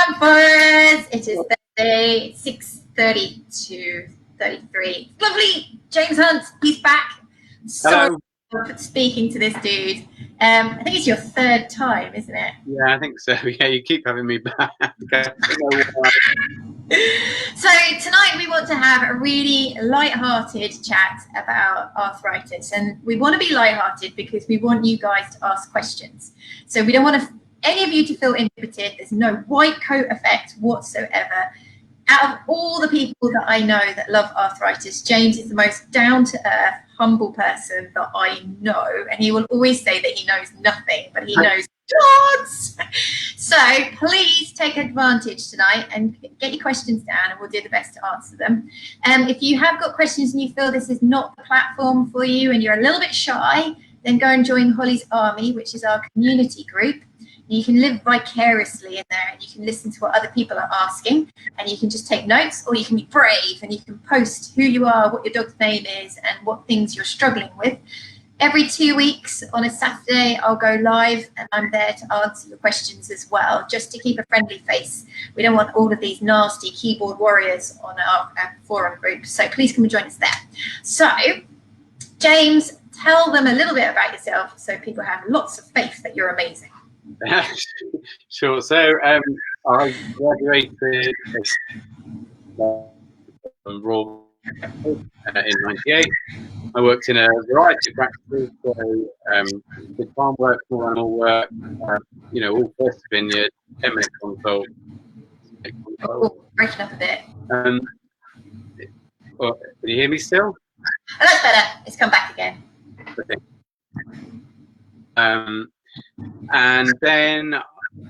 on for us. It is Thursday, 6:30 to 33. Lovely. James Hunt, he's back. So for speaking to this dude. I think it's your third time, isn't it? Yeah, I think so. Yeah, you keep having me back. So tonight we want to have a really light-hearted chat about arthritis, and we want to be light-hearted because we want you guys to ask questions. So we don't want any of you to feel inhibited. There's no white coat effect whatsoever. Out of all the people that I know that love arthritis, James is the most down-to-earth, humble person that I know, and he will always say that he knows nothing, but he knows lots. So please take advantage tonight and get your questions down, and we'll do the best to answer them. If you have got questions and you feel this is not the platform for you and you're a little bit shy, then go and join Holly's Army, which is our community group. You can live vicariously in there, and you can listen to what other people are asking, and you can just take notes, or you can be brave and you can post who you are, what your dog's name is, and what things you're struggling with. Every 2 weeks on a Saturday, I'll go live, and I'm there to answer your questions as well, just to keep a friendly face. We don't want all of these nasty keyboard warriors on our forum group, so please come and join us there. So, James, tell them a little bit about yourself so people have lots of faith that you're amazing. Sure. So I graduated from Royal in '98. I worked in a variety of practices, so did farm work, small animal work, all first vineyard, 10-minute consult. Breaking up a bit. Can you hear me still? Oh, that's better. It's come back again. Okay. And then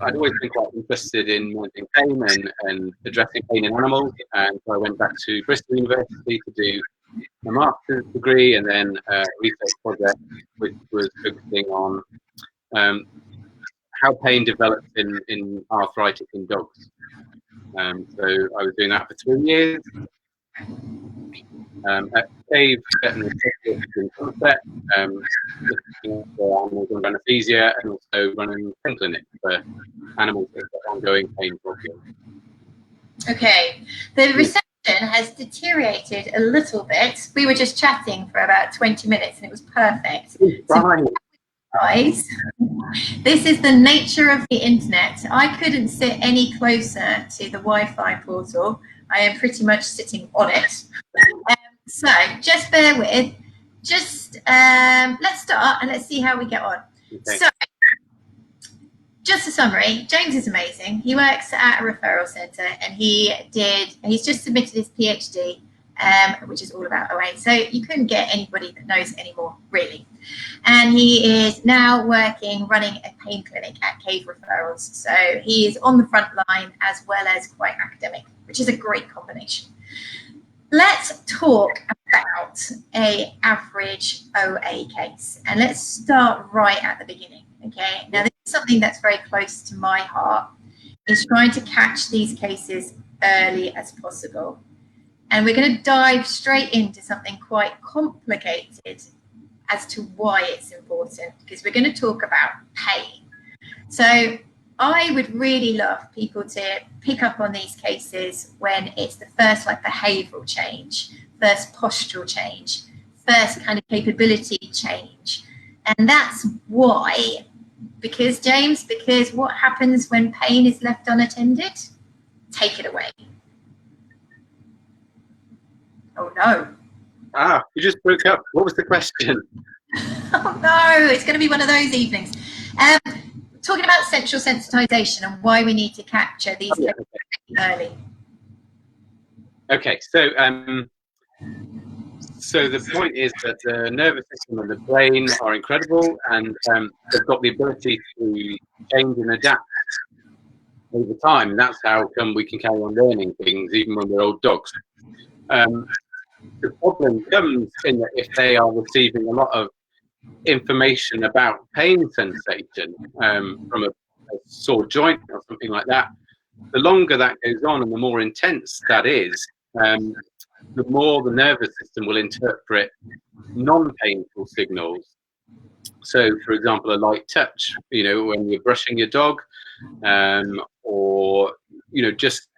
I'd always been quite interested in managing pain and addressing pain in animals, and so I went back to Bristol University to do a master's degree and then a research project which was focusing on how pain develops in arthritic in dogs. So I was doing that for 3 years. At Cave Veterinary Specialists in Somerset, looking for animals under anaesthesia, and also running a pain clinic for animals with ongoing pain problems. Okay, the reception has deteriorated a little bit. We were just chatting for about 20 minutes and it was perfect. So, guys, this is the nature of the internet. I couldn't sit any closer to the Wi-Fi portal. I am pretty much sitting on it. So just bear with. Let's start and let's see how we get on. Okay. So, just a summary. James is amazing. He works at a referral centre, and he's just submitted his PhD, which is all about OA. So you couldn't get anybody that knows anymore, really. And he is now running a pain clinic at Cave Referrals. So he is on the front line as well as quite academic, which is a great combination. Let's talk about an average OA case, and let's start right at the beginning. Okay, now this is something that's very close to my heart, is trying to catch these cases early as possible. And we're going to dive straight into something quite complicated as to why it's important, because we're going to talk about pain. So I would really love people to pick up on these cases when it's the first behavioural change, first postural change, first kind of capability change. And that's why, because what happens when pain is left unattended? Take it away. Oh no. You just broke up. What was the question? Oh no, it's going to be one of those evenings. Talking about central sensitization and why we need to capture these cases early. Okay, so the point is that the nervous system and the brain are incredible, and they've got the ability to change and adapt over time. And that's how come we can carry on learning things even when we're old dogs. The problem comes in that if they are receiving a lot of information about pain sensation from a sore joint or something like that, the longer that goes on and the more intense that is, the more the nervous system will interpret non-painful signals. So, for example, a light touch, when you're brushing your dog, or just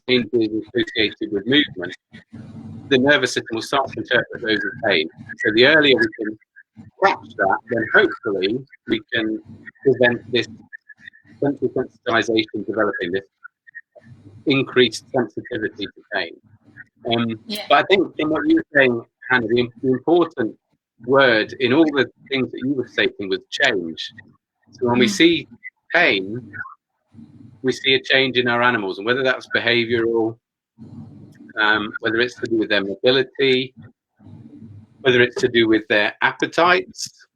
changes associated with movement, the nervous system will start to interpret those as pain. So the earlier we can catch that, then hopefully we can prevent this central sensitization developing, this increased sensitivity to pain. But I think in what you were saying, Hannah, the important word in all the things that you were stating was change. So when we see pain, we see a change in our animals, and whether that's behavioral, whether it's to do with their mobility, whether it's to do with their appetites,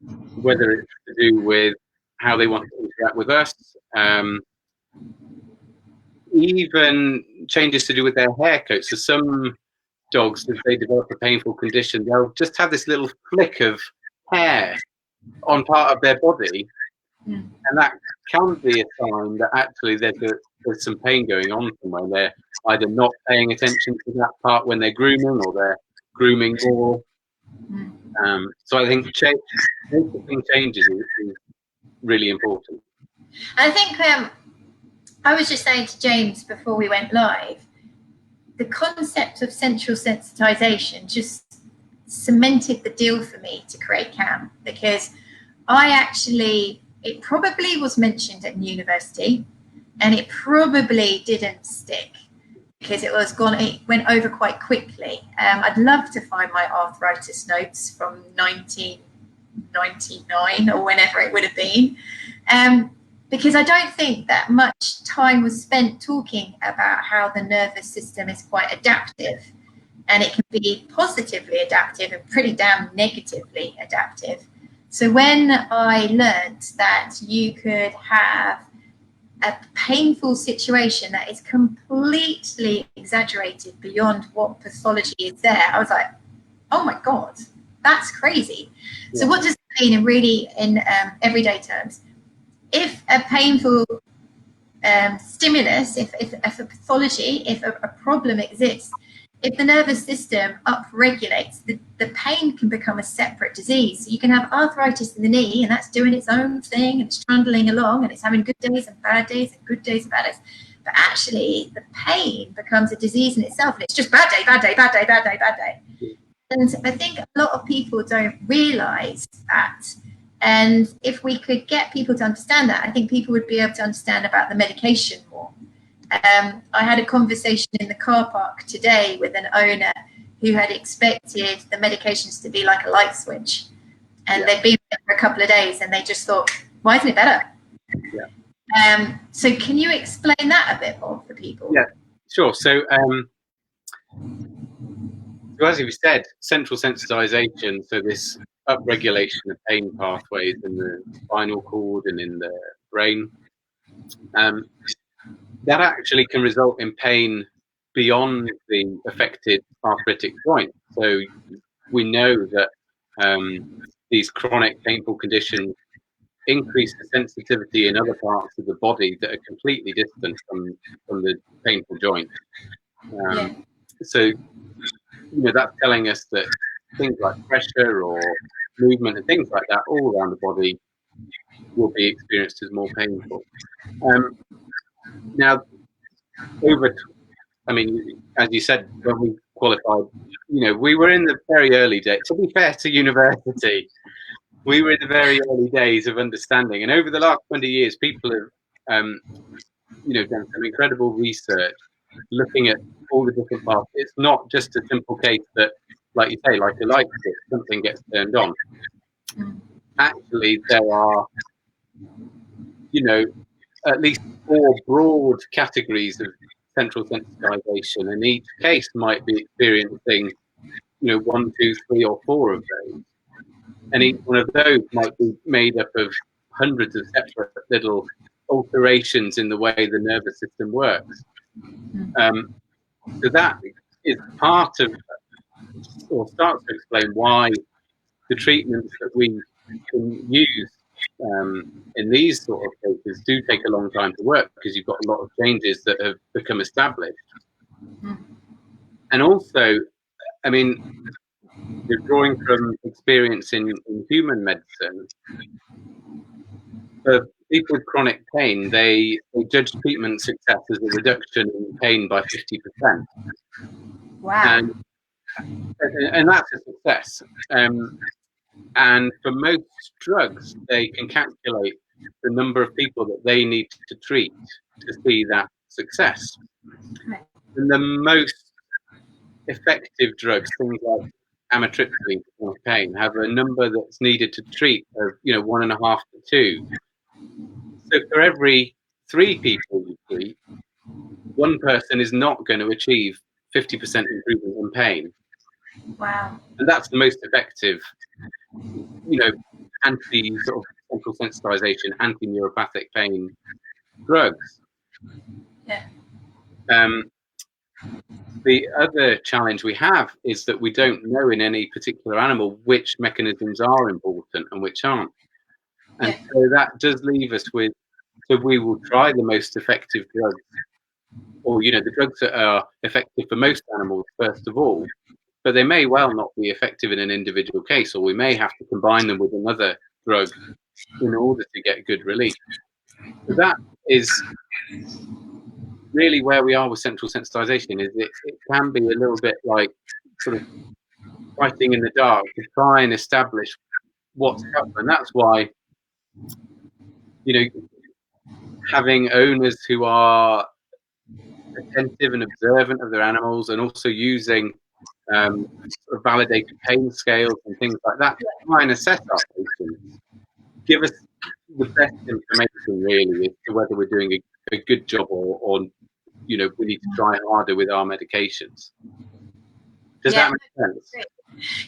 whether it's to do with how they want to interact with us, even changes to do with their hair coats. So some dogs, if they develop a painful condition, they'll just have this little flick of hair on part of their body, and that can be a sign that actually there's some pain going on somewhere. They're either not paying attention to that part when they're grooming, or they're grooming more. So I think noticing changes is really important. I think I was just saying to James before we went live, the concept of central sensitization just cemented the deal for me to create CAM, because it probably was mentioned at university and it probably didn't stick because it went over quite quickly. I'd love to find my arthritis notes from 1999 or whenever it would have been. Because I don't think that much time was spent talking about how the nervous system is quite adaptive, and it can be positively adaptive and pretty damn negatively adaptive. So when I learned that you could have a painful situation that is completely exaggerated beyond what pathology is there, I was like, oh my God, that's crazy. Yeah. So what does it mean in everyday terms? If a painful stimulus, if a pathology, if a problem exists, if the nervous system upregulates, the pain can become a separate disease. So you can have arthritis in the knee, and that's doing its own thing, and it's trundling along, and it's having good days and bad days, and good days and bad days. But actually, the pain becomes a disease in itself, and it's just bad day, bad day, bad day, bad day, bad day. And I think a lot of people don't realise that. And if we could get people to understand that, I think people would be able to understand about the medication more. I had a conversation in the car park today with an owner who had expected the medications to be like a light switch. And they've been there for a couple of days and they just thought, why isn't it better? Yeah. So can you explain that a bit more for people? Yeah, sure. So as you said, central sensitization, so this upregulation of pain pathways in the spinal cord and in the brain, that actually can result in pain beyond the affected arthritic joint. So we know that these chronic painful conditions increase the sensitivity in other parts of the body that are completely distant from the painful joint. So that's telling us that things like pressure or movement and things like that all around the body will be experienced as more painful. Now, as you said, when we qualified, we were in the very early days. To be fair to university, we were in the very early days of understanding. And over the last 20 years, people have, done some incredible research looking at all the different parts. It's not just a simple case that, like you say, like a light switch, something gets turned on. Actually, there are, at least 4 broad categories of central sensitization, and each case might be experiencing, 1, 2, 3, or 4 of those. And each one of those might be made up of hundreds of separate little alterations in the way the nervous system works. So that is part of, or starts to explain why the treatments that we can use in these sort of cases do take a long time to work, because you've got a lot of changes that have become established. And also, you're drawing from experience in human medicine. For people with chronic pain, they judge treatment success as a reduction in pain by 50%. Wow. And that's a success. And for most drugs, they can calculate the number of people that they need to treat to see that success. And the most effective drugs, things like amitriptyline for pain, have a number that's needed to treat of 1.5 to 2. So for every 3 people you treat, 1 person is not going to achieve 50% improvement in pain. Wow. And that's the most effective, anti sort of central sensitization, anti-neuropathic pain drugs. Yeah. The other challenge we have is that we don't know in any particular animal which mechanisms are important and which aren't. And so that does leave us with, so we will try the most effective drugs, or, the drugs that are effective for most animals, first of all, but they may well not be effective in an individual case, or we may have to combine them with another drug in order to get good relief. So that is really where we are with central sensitization. Is it can be a little bit like sort of fighting in the dark to try and establish what's up, and that's why having owners who are attentive and observant of their animals, and also using sort of validated pain scales and things like that to try and assess our patients, give us the best information really as to whether we're doing a good job or we need to try harder with our medications. Does that make sense?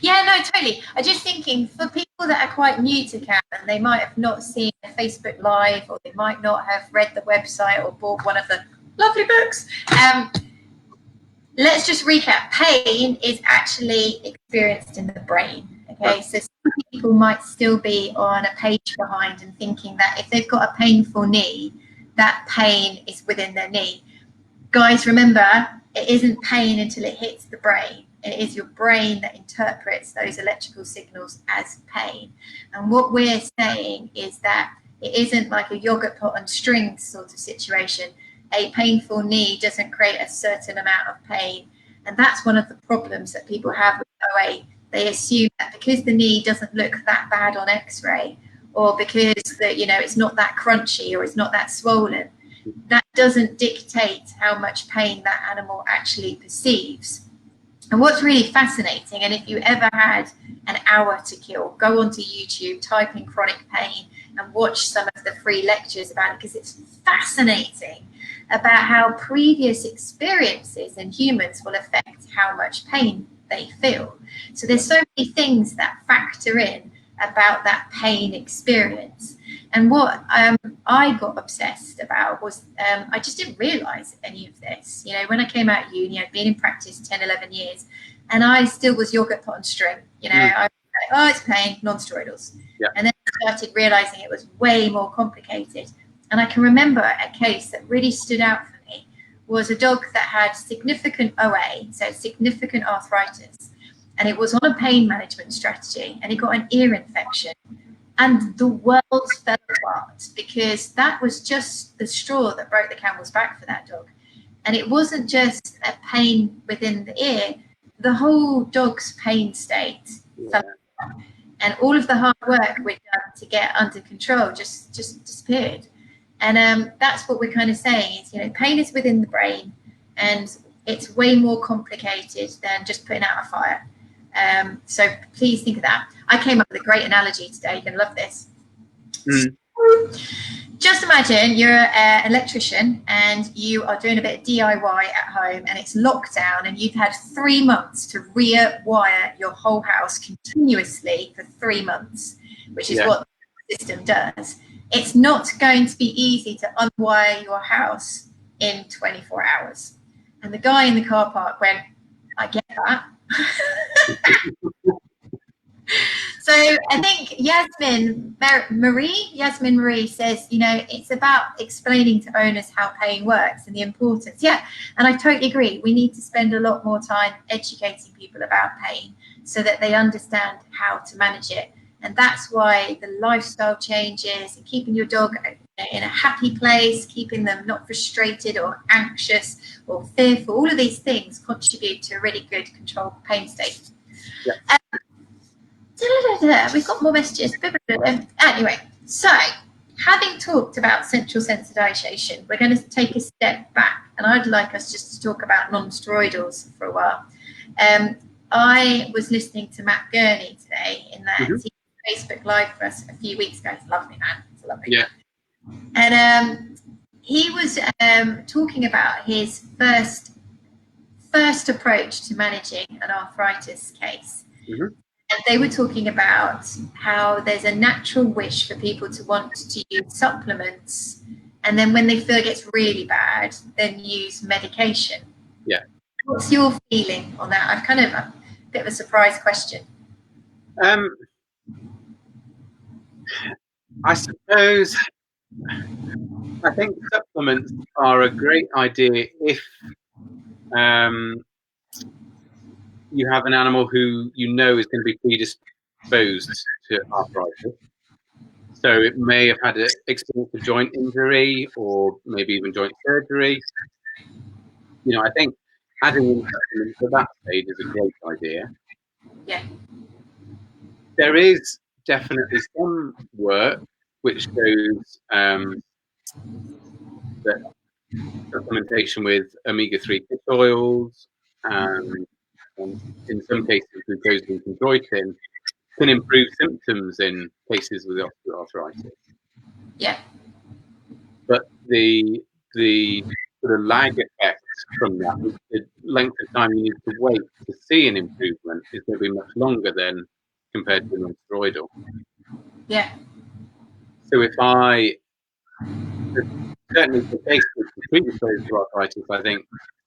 Yeah, no, totally. I'm just thinking for people that are quite new to CAP and they might have not seen a Facebook Live, or they might not have read the website or bought one of the lovely books. Let's just recap. Pain is actually experienced in the brain. Okay, so some people might still be on a page behind and thinking that if they've got a painful knee, that pain is within their knee. Guys, remember, it isn't pain until it hits the brain. It is your brain that interprets those electrical signals as pain. And what we're saying is that it isn't like a yogurt pot on strings sort of situation. A painful knee doesn't create a certain amount of pain. And that's one of the problems that people have with OA. They assume that because the knee doesn't look that bad on x-ray, or because it's not that crunchy, or it's not that swollen, that doesn't dictate how much pain that animal actually perceives. And what's really fascinating, and if you ever had an hour to kill, go onto YouTube, type in chronic pain and watch some of the free lectures about it, because it's fascinating about how previous experiences in humans will affect how much pain they feel. So there's so many things that factor in about that pain experience. And what I got obsessed about was I just didn't realize any of this. When I came out of uni, I'd been in practice 10, 11 years, and I still was yogurt pot on string. I was like, oh, it's pain, non-steroidals. Yeah. And then I started realizing it was way more complicated. And I can remember a case that really stood out for me was a dog that had significant OA, so significant arthritis, and it was on a pain management strategy, and he got an ear infection. And the world fell apart, because that was just the straw that broke the camel's back for that dog. And it wasn't just a pain within the ear, the whole dog's pain state fell apart. And all of the hard work we'd done to get under control just disappeared. And that's what we're kind of saying is, pain is within the brain, and it's way more complicated than just putting out a fire. So please think of that. I came up with a great analogy today. You're going to love this. Just imagine you're an electrician and you are doing a bit of DIY at home, and it's lockdown, and you've had 3 months to rewire your whole house continuously for 3 months, which is what the system does. It's not going to be easy to unwire your house in 24 hours. And the guy in the car park went, I get that. So I think Yasmin Marie says, it's about explaining to owners how pain works and the importance. Yeah, and I totally agree. We need to spend a lot more time educating people about pain so that they understand how to manage it. And that's why the lifestyle changes and keeping your dog in a happy place, keeping them not frustrated or anxious or fearful, all of these things contribute to a really good controlled pain state. Yeah. We've got more messages. Anyway, so having talked about central sensitization, we're going to take a step back, and I'd like us just to talk about non-steroidals for a while. I was listening to Matt Gurney today in that Facebook Live for us a few weeks ago. It's a lovely man. It's a lovely man. And he was talking about his first approach to managing an arthritis case. And they were talking about how there's a natural wish for people to want to use supplements, and then when they feel it gets really bad, then use medication. Yeah. What's your feeling on that? I've kind of a bit of a surprise question. I suppose I think supplements are a great idea if you have an animal who you know is going to be predisposed to arthritis. So it may have had an experience of joint injury or maybe even joint surgery. You know, I think adding in supplements at that stage is a great idea. Yeah. There is definitely some work which shows that supplementation with omega-3 fish oils and in some cases glucosamine and chondroitin can improve symptoms in cases with osteoarthritis. Yeah. But the sort of lag effect from that, the length of time you need to wait to see an improvement is going to be much longer than compared to non-steroidal. Yeah. So certainly the case with the predisposed to arthritis, I think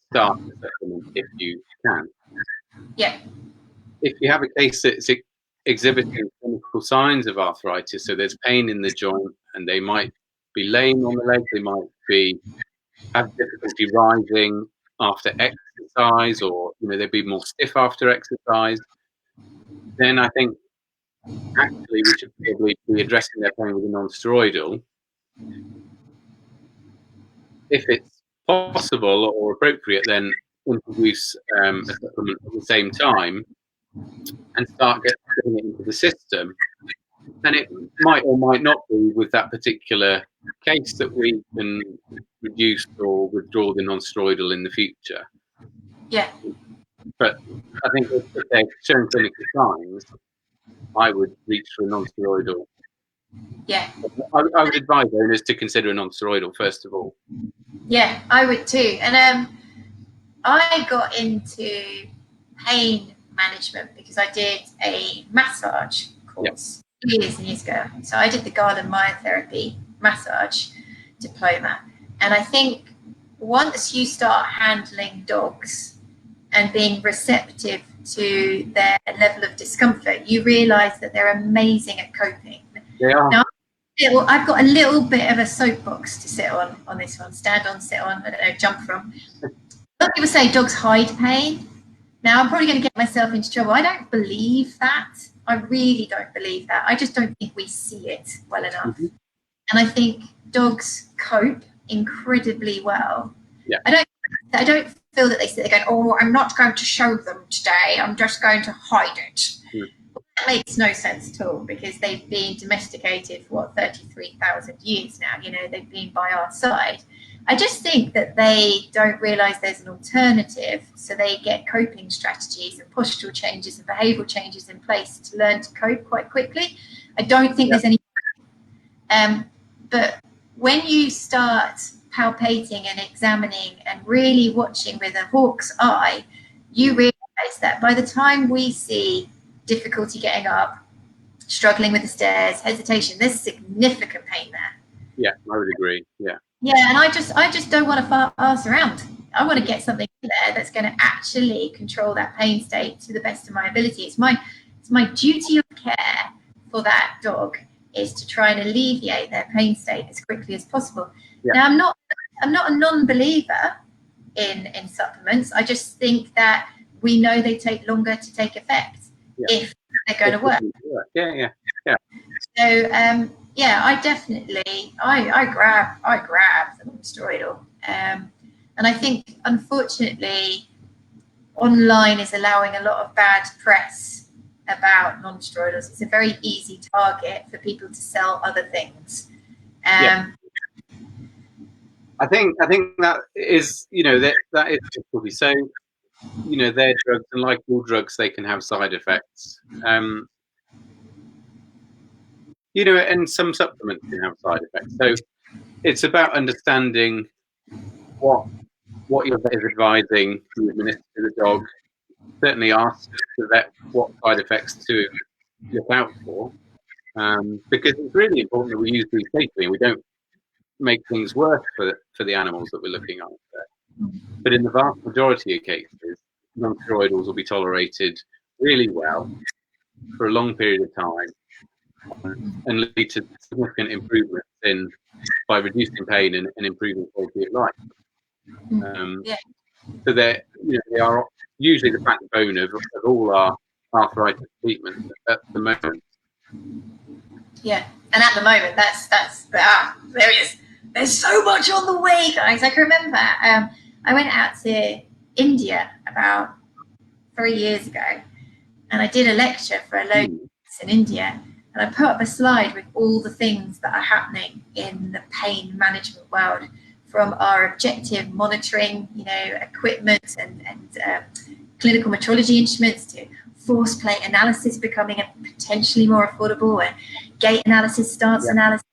start the supplement if you can. Yeah. If you have a case that's exhibiting clinical signs of arthritis, so there's pain in the joint and they might be lame on the legs, they might have difficulty rising after exercise, or they'd be more stiff after exercise, then I think actually we should probably be addressing their pain with a non-steroidal. If it's possible or appropriate, then introduce a supplement at the same time and start getting it into the system. And it might or might not be with that particular case that we can reduce or withdraw the non-steroidal in the future. Yeah. But I think if they're showing clinical signs, I would reach for a non-steroidal. Yeah. I would advise owners to consider a non-steroidal first of all. Yeah, I would too. And I got into pain management because I did a massage course years and years ago. So I did the Garden myotherapy massage diploma. And I think once you start handling dogs and being receptive to their level of discomfort, you realize that they're amazing at coping. They are. Now, I've got a little bit of a soapbox to sit on this one. Stand on, sit on, I don't know, jump from. A lot of people say dogs hide pain. Now, I'm probably going to get myself into trouble. I don't believe that. I really don't believe that. I just don't think we see it well enough. And I think dogs cope incredibly well. Yeah. I don't feel that they sit there going, oh, I'm not going to show them today. I'm just going to hide it. That makes no sense at all because they've been domesticated for 33,000 years now. They've been by our side. I just think that they don't realize there's an alternative, so they get coping strategies and postural changes and behavioral changes in place to learn to cope quite quickly. I don't think there's any but when you start palpating and examining and really watching with a hawk's eye, you realize that by the time we see difficulty getting up, struggling with the stairs, hesitation, there's significant pain there. Yeah, I would agree. Yeah. Yeah, and I just don't want to ass around. I want to get something in there that's going to actually control that pain state to the best of my ability. It's my duty of care for that dog is to try and alleviate their pain state as quickly as possible. Yeah. Now, I'm not a non-believer in supplements. I just think that we know they take longer to take effect if they're going to work. Yeah. Yeah. So yeah, I definitely I grab the non-steroidal, and I think unfortunately online is allowing a lot of bad press about non-steroidals. It's a very easy target for people to sell other things. Yeah. I think that is, that is difficult. So, they're drugs, and like all drugs, they can have side effects. And some supplements can have side effects. So it's about understanding what your vet is advising to administer to the dog. Certainly ask the vet what side effects to look out for, because it's really important that we use these safely and we don't make things worse for the animals that we're looking after. But in the vast majority of cases, non-steroidals will be tolerated really well for a long period of time and lead to significant improvements by reducing pain and improving quality of life. So they are usually the backbone of all our arthritis treatments at the moment. Yeah, and at the moment, there's so much on the way, guys. I can remember I went out to India about 3 years ago, and I did a lecture for a local in India, and I put up a slide with all the things that are happening in the pain management world, from our objective monitoring, equipment and clinical metrology instruments, to force plate analysis becoming potentially more affordable, and gait analysis, stance analysis.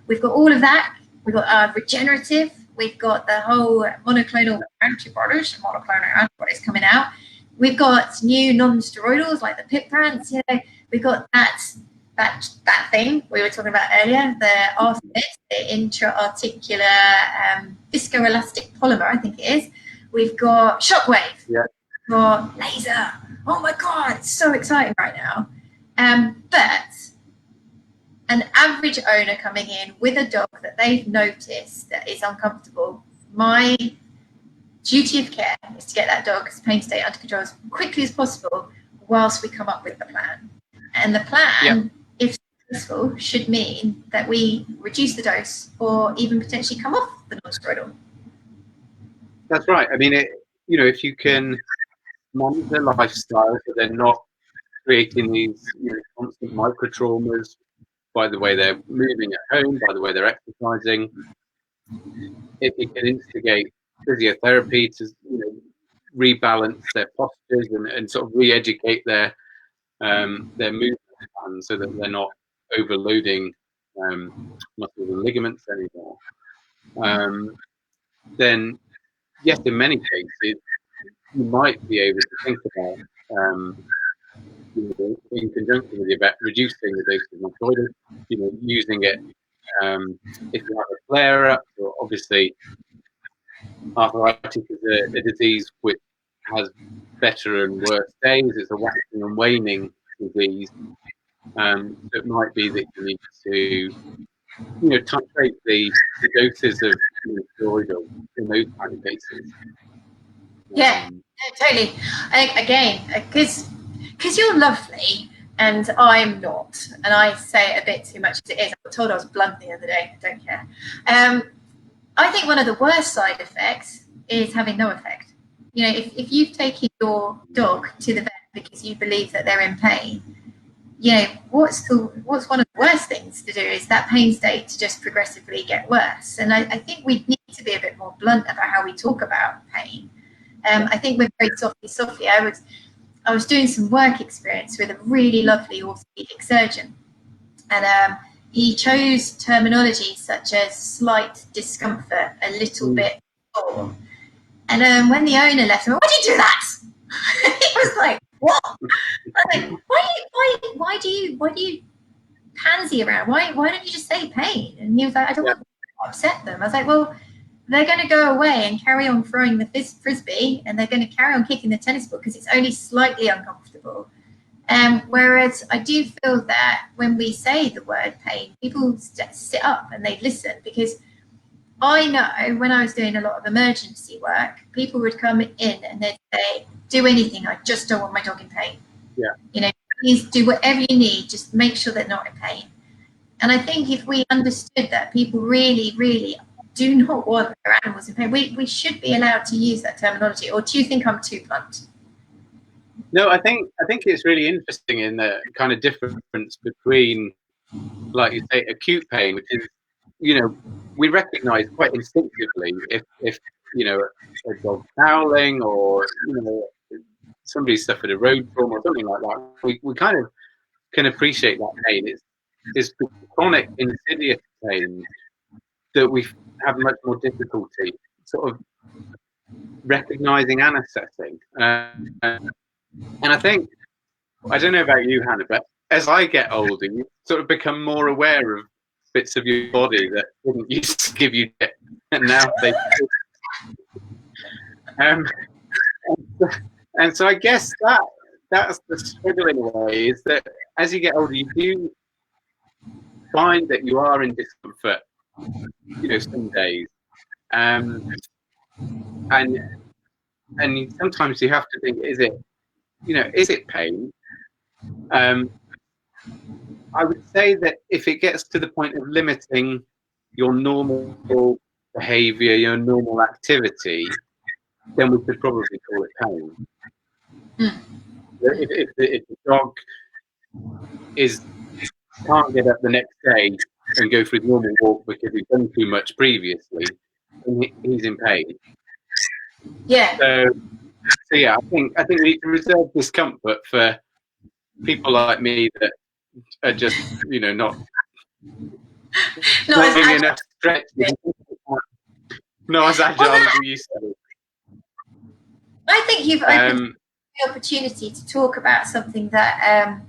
We've got all of that. We've got regenerative. We've got the whole monoclonal antibodies coming out. We've got new non-steroidals like the Piprants. We've got that thing we were talking about earlier, the Arthritis, the intra-articular viscoelastic polymer, I think it is. We've got Shockwave. Yeah. We've got laser. Oh my God, it's so exciting right now. But an average owner coming in with a dog that they've noticed that is uncomfortable, my duty of care is to get that dog's pain state under control as quickly as possible whilst we come up with the plan. And the plan, if successful, should mean that we reduce the dose or even potentially come off the non-steroidal. That's right. I mean, if you can manage their lifestyle so they're not creating these constant micro traumas by the way they're moving at home, by the way they're exercising, it can instigate physiotherapy to rebalance their postures and sort of re-educate their movement plans so that they're not overloading muscles and ligaments anymore. Then yes, in many cases you might be able to think about in conjunction with your vet reducing the dose of non-steroidal, using it if you have a flare up. So obviously arthritis is a disease which has better and worse days. It's a waxing and waning disease. So it might be that you need to titrate the doses of steroidal in those kind of cases. Yeah, totally. Again, because you're lovely and I'm not, and I say it a bit too much as it is. I got told I was blunt the other day. I don't care. I think one of the worst side effects is having no effect. If you've taken your dog to the vet because you believe that they're in pain, what's one of the worst things to do is that pain state to just progressively get worse. And I think we need to be a bit more blunt about how we talk about pain. I think we're very softly. I was doing some work experience with a really lovely orthopedic surgeon, and he chose terminology such as slight discomfort, a little bit sore. And when the owner left, I went, "Why did you do that?" He was like, "What?" I was like, "Why do you pansy around? Why don't you just say pain?" And he was like, "I don't want to upset them." I was like, "Well, they're going to go away and carry on throwing the frisbee, and they're going to carry on kicking the tennis ball because it's only slightly uncomfortable." Whereas I do feel that when we say the word pain, people sit up and they listen, because I know when I was doing a lot of emergency work, people would come in and they'd say, "Do anything, I just don't want my dog in pain." Yeah. please do whatever you need, just make sure they're not in pain. And I think if we understood that people really, really do not want their animals in pain, we should be allowed to use that terminology. Or do you think I'm too blunt? No, I think it's really interesting in the kind of difference between, like you say, acute pain, which is, you know, we recognise quite instinctively if you know, a dog howling, or, you know, somebody suffered a road trauma or something like that. We kind of can appreciate that pain. It's the chronic insidious pain that we have much more difficulty sort of recognising and assessing. And I think, I don't know about you, Hannah, but as I get older, you sort of become more aware of bits of your body that didn't used to give you shit, and now they and so I guess that's the struggle in a way, is that as you get older, you do find that you are in discomfort, you know, some days, and sometimes you have to think, is it pain? I would say that if it gets to the point of limiting your normal behaviour, your normal activity, then we could probably call it pain. If the dog can't get up the next day and go for his normal walk because he's done too much previously, then he's in pain. Yeah. So yeah, I think we need to reserve discomfort for people like me that are just, you know, not enough stretch, not as agile as we used to be. I think you've opened the opportunity to talk about something that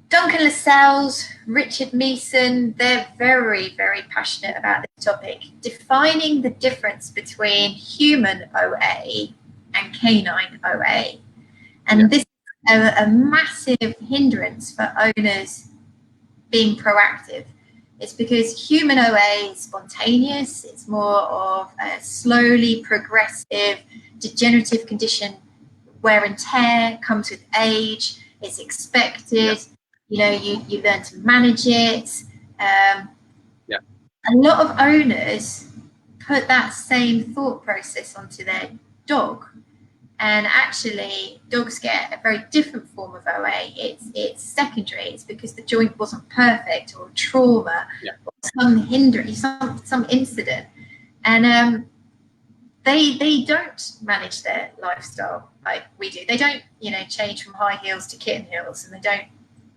Duncan Lascelles, Richard Meeson, they're very, very passionate about this topic, defining the difference between human OA and canine OA. And this is a massive hindrance for owners being proactive. It's because human OA is spontaneous, it's more of a slowly progressive degenerative condition, wear and tear comes with age, it's expected, you know, you learn to manage it. A lot of owners put that same thought process onto their dog, and actually dogs get a very different form of OA. It's secondary. It's because the joint wasn't perfect, or trauma, or some hindrance, some incident, and they don't manage their lifestyle like we do. They don't, you know, change from high heels to kitten heels, and they don't,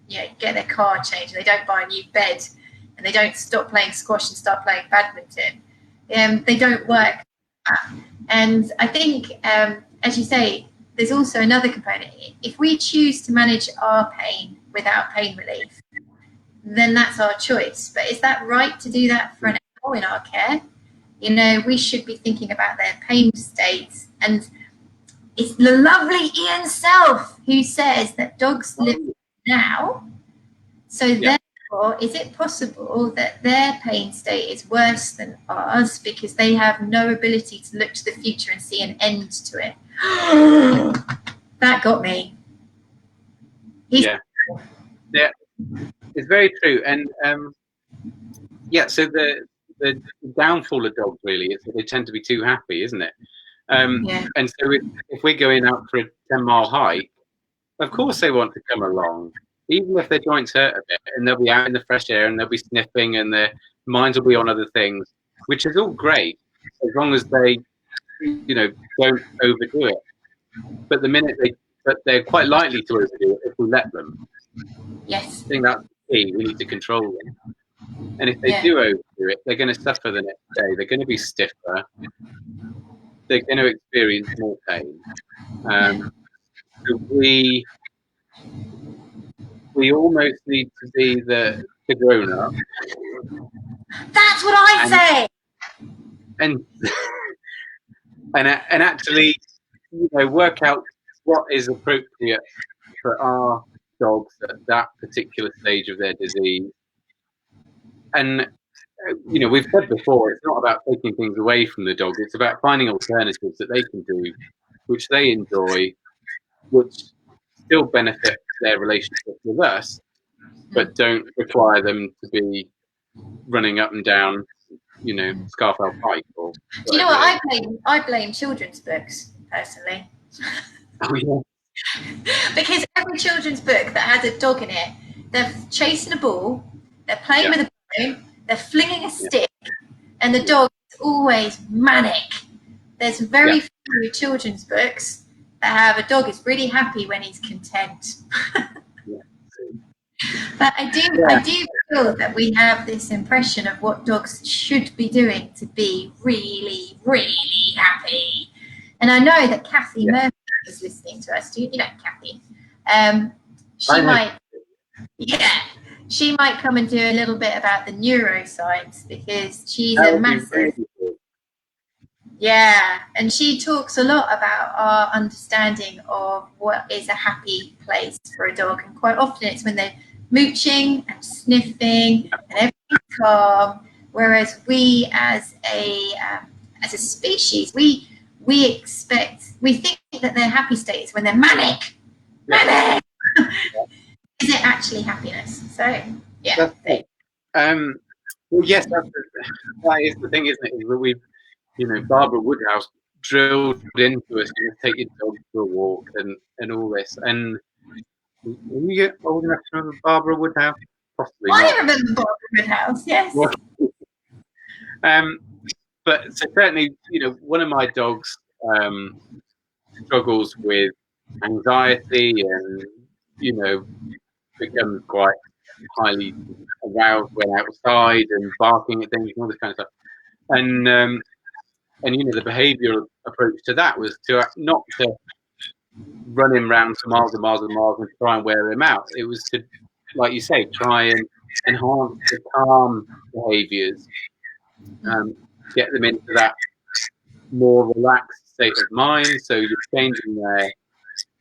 you know, get their car changed. They don't buy a new bed, and they don't stop playing squash and start playing badminton. They don't work. And I think, as you say, there's also another component. If we choose to manage our pain without pain relief, then that's our choice. But is that right to do that for an animal in our care? You know, we should be thinking about their pain states. And it's the lovely Ian Self who says that dogs live now. So therefore, is it possible that their pain state is worse than ours because they have no ability to look to the future and see an end to it? That got me. Yeah, it's very true. And so the downfall of dogs really is that they tend to be too happy, isn't it? And so if we're going out for a 10-mile hike, of course they want to come along, even if their joints hurt a bit, and they'll be out in the fresh air and they'll be sniffing and their minds will be on other things, which is all great as long as they, you know, don't overdo it. But the minute they're quite likely to overdo it if we let them. Yes. I think that's the key. We need to control them. And if they do overdo it, they're going to suffer the next day. They're going to be stiffer. They're going to experience more pain. So we almost need to be the grown-up. That's what I say. And actually, you know, work out what is appropriate for our dogs at that particular stage of their disease. And you know, we've said before, it's not about taking things away from the dog. It's about finding alternatives that they can do, which they enjoy, which still benefit their relationship with us, but don't require them to be running up and down, you know, Scarfell Pike or whatever. Do you know what I blame children's books personally. Oh yeah. Because every children's book that has a dog in it, they're chasing a ball, they're playing with a bone, they're flinging a stick, and the dog is always manic. There's very few children's books that have a dog is really happy when he's content. But I do feel that we have this impression of what dogs should be doing to be really, really happy. And I know that Kathy Murphy is listening to us. You know Kathy. She might come and do a little bit about the neuroscience, because she's a massive. Yeah, and she talks a lot about our understanding of what is a happy place for a dog, and quite often it's when they're mooching and sniffing and everything's calm. Whereas we, as a species, we think that their happy state is when they're manic. Manic. Is it actually happiness? So yeah. Well, yes, that is the thing, isn't it? Is that we've, you know, Barbara Woodhouse drilled into us, you know, take your dog for a walk and all this. And when you get old enough to remember Barbara Woodhouse, possibly not. I remember Barbara Woodhouse, yes. But so certainly, you know, one of my dogs struggles with anxiety and, you know, becomes quite highly aroused when outside and barking at things and all this kind of stuff. And you know, the behavioural approach to that was to not to run him round for miles and miles and miles and try and wear him out. It was to, like you say, try and enhance the calm behaviours, get them into that more relaxed state of mind. So you're changing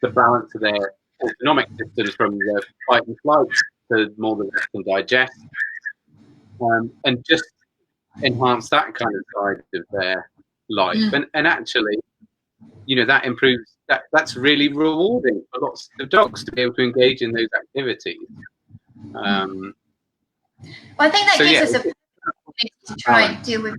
the balance of their autonomic systems from the fight and flight to more the rest and digest, and just enhance that kind of side of their life. And actually, you know, that improves. That's really rewarding for lots of dogs to be able to engage in those activities. Well, I think that gives us a opportunity to try and deal with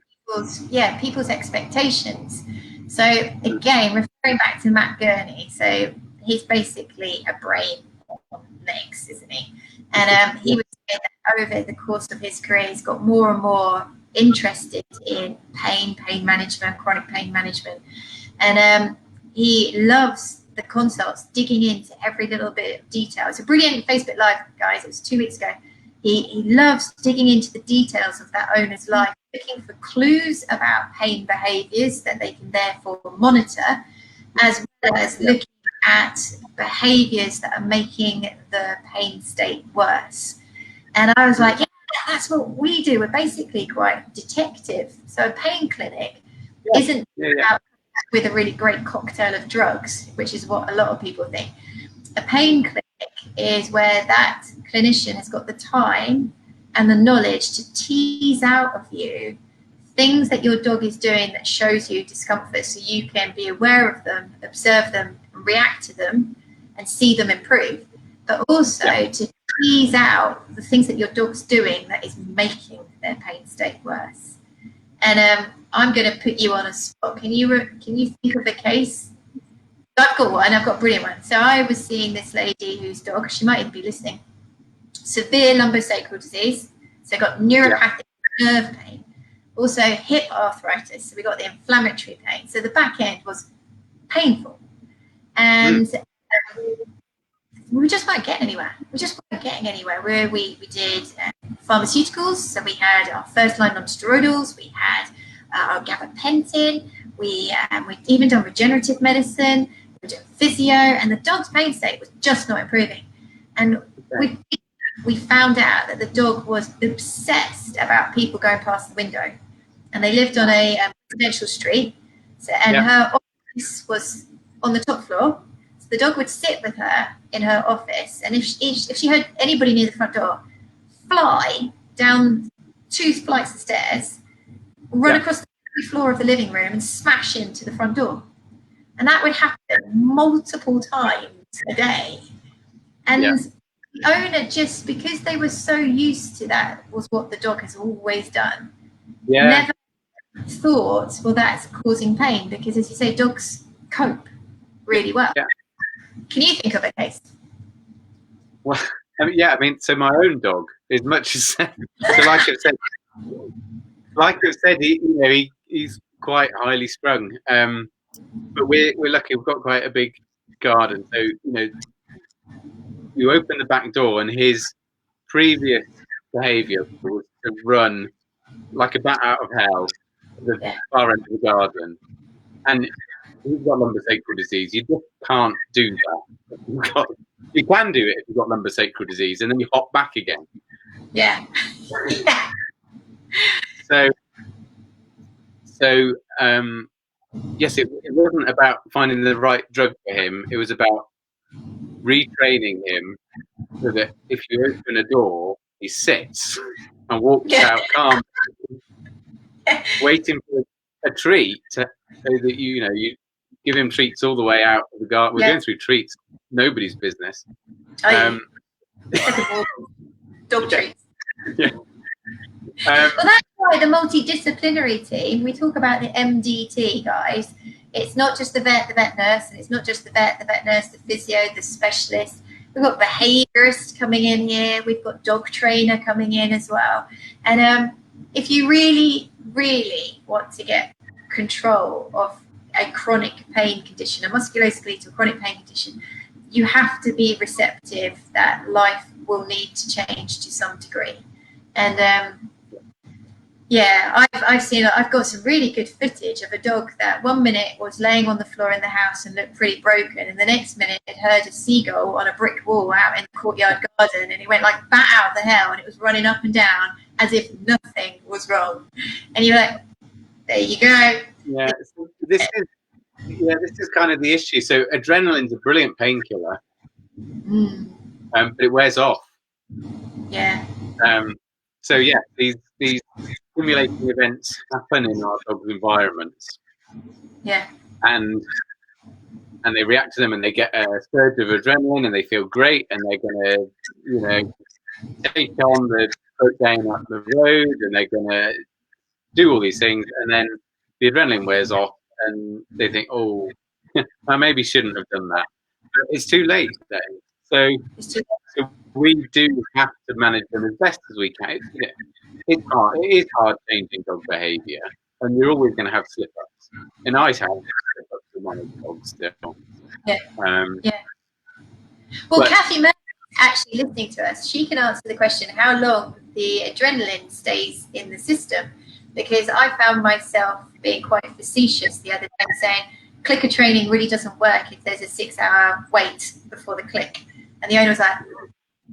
people's expectations. So again, referring back to Matt Gurney, so he's basically a brain on legs, isn't he? And he was saying that over the course of his career, he's got more and more interested in pain management, chronic pain management, and he loves the consults, digging into every little bit of detail. It's a brilliant Facebook Live, guys. It was 2 weeks ago. He loves digging into the details of that owner's life, looking for clues about pain behaviours that they can therefore monitor, as well as looking at behaviours that are making the pain state worse. And I was like, yeah, that's what we do. We're basically quite detective. So a pain clinic isn't about with a really great cocktail of drugs, which is what a lot of people think. A pain clinic is where that clinician has got the time and the knowledge to tease out of you things that your dog is doing that shows you discomfort, so you can be aware of them, observe them, react to them, and see them improve. But also to tease out the things that your dog's doing that is making their pain state worse. And I'm going to put you on a spot. Can you think of a case? I've got one. I've got a brilliant one. So I was seeing this lady whose dog, she might even be listening, severe lumbosacral disease. So got neuropathic nerve pain, also hip arthritis. So we got the inflammatory pain. So the back end was painful, and we just weren't getting anywhere. Where we did pharmaceuticals. So we had our first line non-steroidals. We had our gabapentin. We even done regenerative medicine. We did physio, and the dog's pain state was just not improving. And we found out that the dog was obsessed about people going past the window, and they lived on a residential street. So, and her office was on the top floor. So the dog would sit with her in her office, and if she heard anybody near the front door, fly down 2 flights of stairs, run across the floor of the living room, and smash into the front door. And that would happen multiple times a day. And the owner, just because they were so used to that, was what the dog has always done. Never thought, well, that's causing pain, because, as you say, dogs cope really well. Can you think of a case? Well, I mean, so my own dog, as much as so like I've said, he's quite highly strung. But we're lucky; we've got quite a big garden. So you open the back door, and his previous behaviour was to run like a bat out of hell at the far end of the garden. And he's got lumbosacral disease. You just can't do that. You can do it if you've got lumbosacral disease, and then you hop back again. Yeah. So yes, it wasn't about finding the right drug for him. It was about retraining him so that if you open a door, he sits and walks out calm, waiting for a treat, so that you give him treats all the way out of the garden. We're going through treats, nobody's business. Dog treats. Yeah. Well, that's why the multidisciplinary team, we talk about the MDT, guys. It's not just the vet nurse, and it's not just the vet nurse, the physio, the specialist. We've got behaviourist coming in here. We've got dog trainer coming in as well. And if you really, really want to get control of a chronic pain condition, a musculoskeletal chronic pain condition, you have to be receptive that life will need to change to some degree. And I've got some really good footage of a dog that 1 minute was laying on the floor in the house and looked pretty broken, and the next minute it heard a seagull on a brick wall out in the courtyard garden, and he went like bat out of the hell, and it was running up and down as if nothing was wrong. And you're like, there you go. Yeah, this is kind of the issue. So adrenaline's a brilliant painkiller, but it wears off. Yeah. So these stimulating events happen in our dog's environments. Yeah. And they react to them, and they get a surge of adrenaline, and they feel great, and they're going to, take on the boat down up the road, and they're going to do all these things, and then the adrenaline wears off, and they think, oh, I maybe shouldn't have done that. But it's too late then. So we do have to manage them as best as we can. It's hard. It is hard changing dog behaviour, and you're always going to have slip-ups. And I have slip-ups with my dogs still. Yeah. Well, Kathy Murphy is actually listening to us. She can answer the question how long the adrenaline stays in the system, because I found myself being quite facetious the other day, saying clicker training really doesn't work if there's a 6-hour wait before the click. And the owner was like,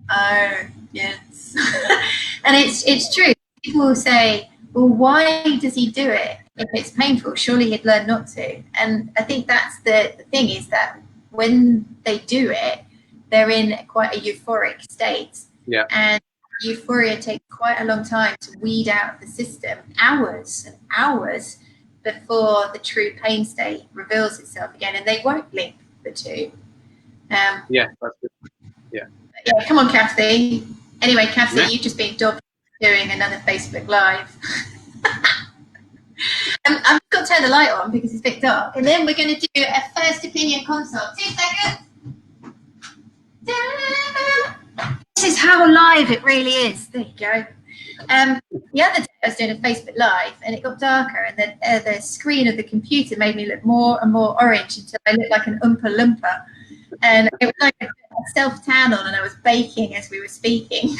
oh, yes. And it's true. People will say, well, why does he do it if it's painful? Surely he'd learn not to. And I think that's the thing, is that when they do it, they're in quite a euphoric state. Yeah. And euphoria takes quite a long time to weed out the system, hours and hours before the true pain state reveals itself again, and they won't link the two. That's good. Yeah, come on, Kathy. Anyway, Kathy, you've just been doing another Facebook Live. I'm going to turn the light on because it's a bit dark, and then we're going to do a first opinion consult. 2 seconds. This is how live it really is. There you go. The other day I was doing a Facebook Live, and it got darker, and then the screen of the computer made me look more and more orange until I looked like an Oompa Loompa. And it was like a self-tan on, and I was baking as we were speaking.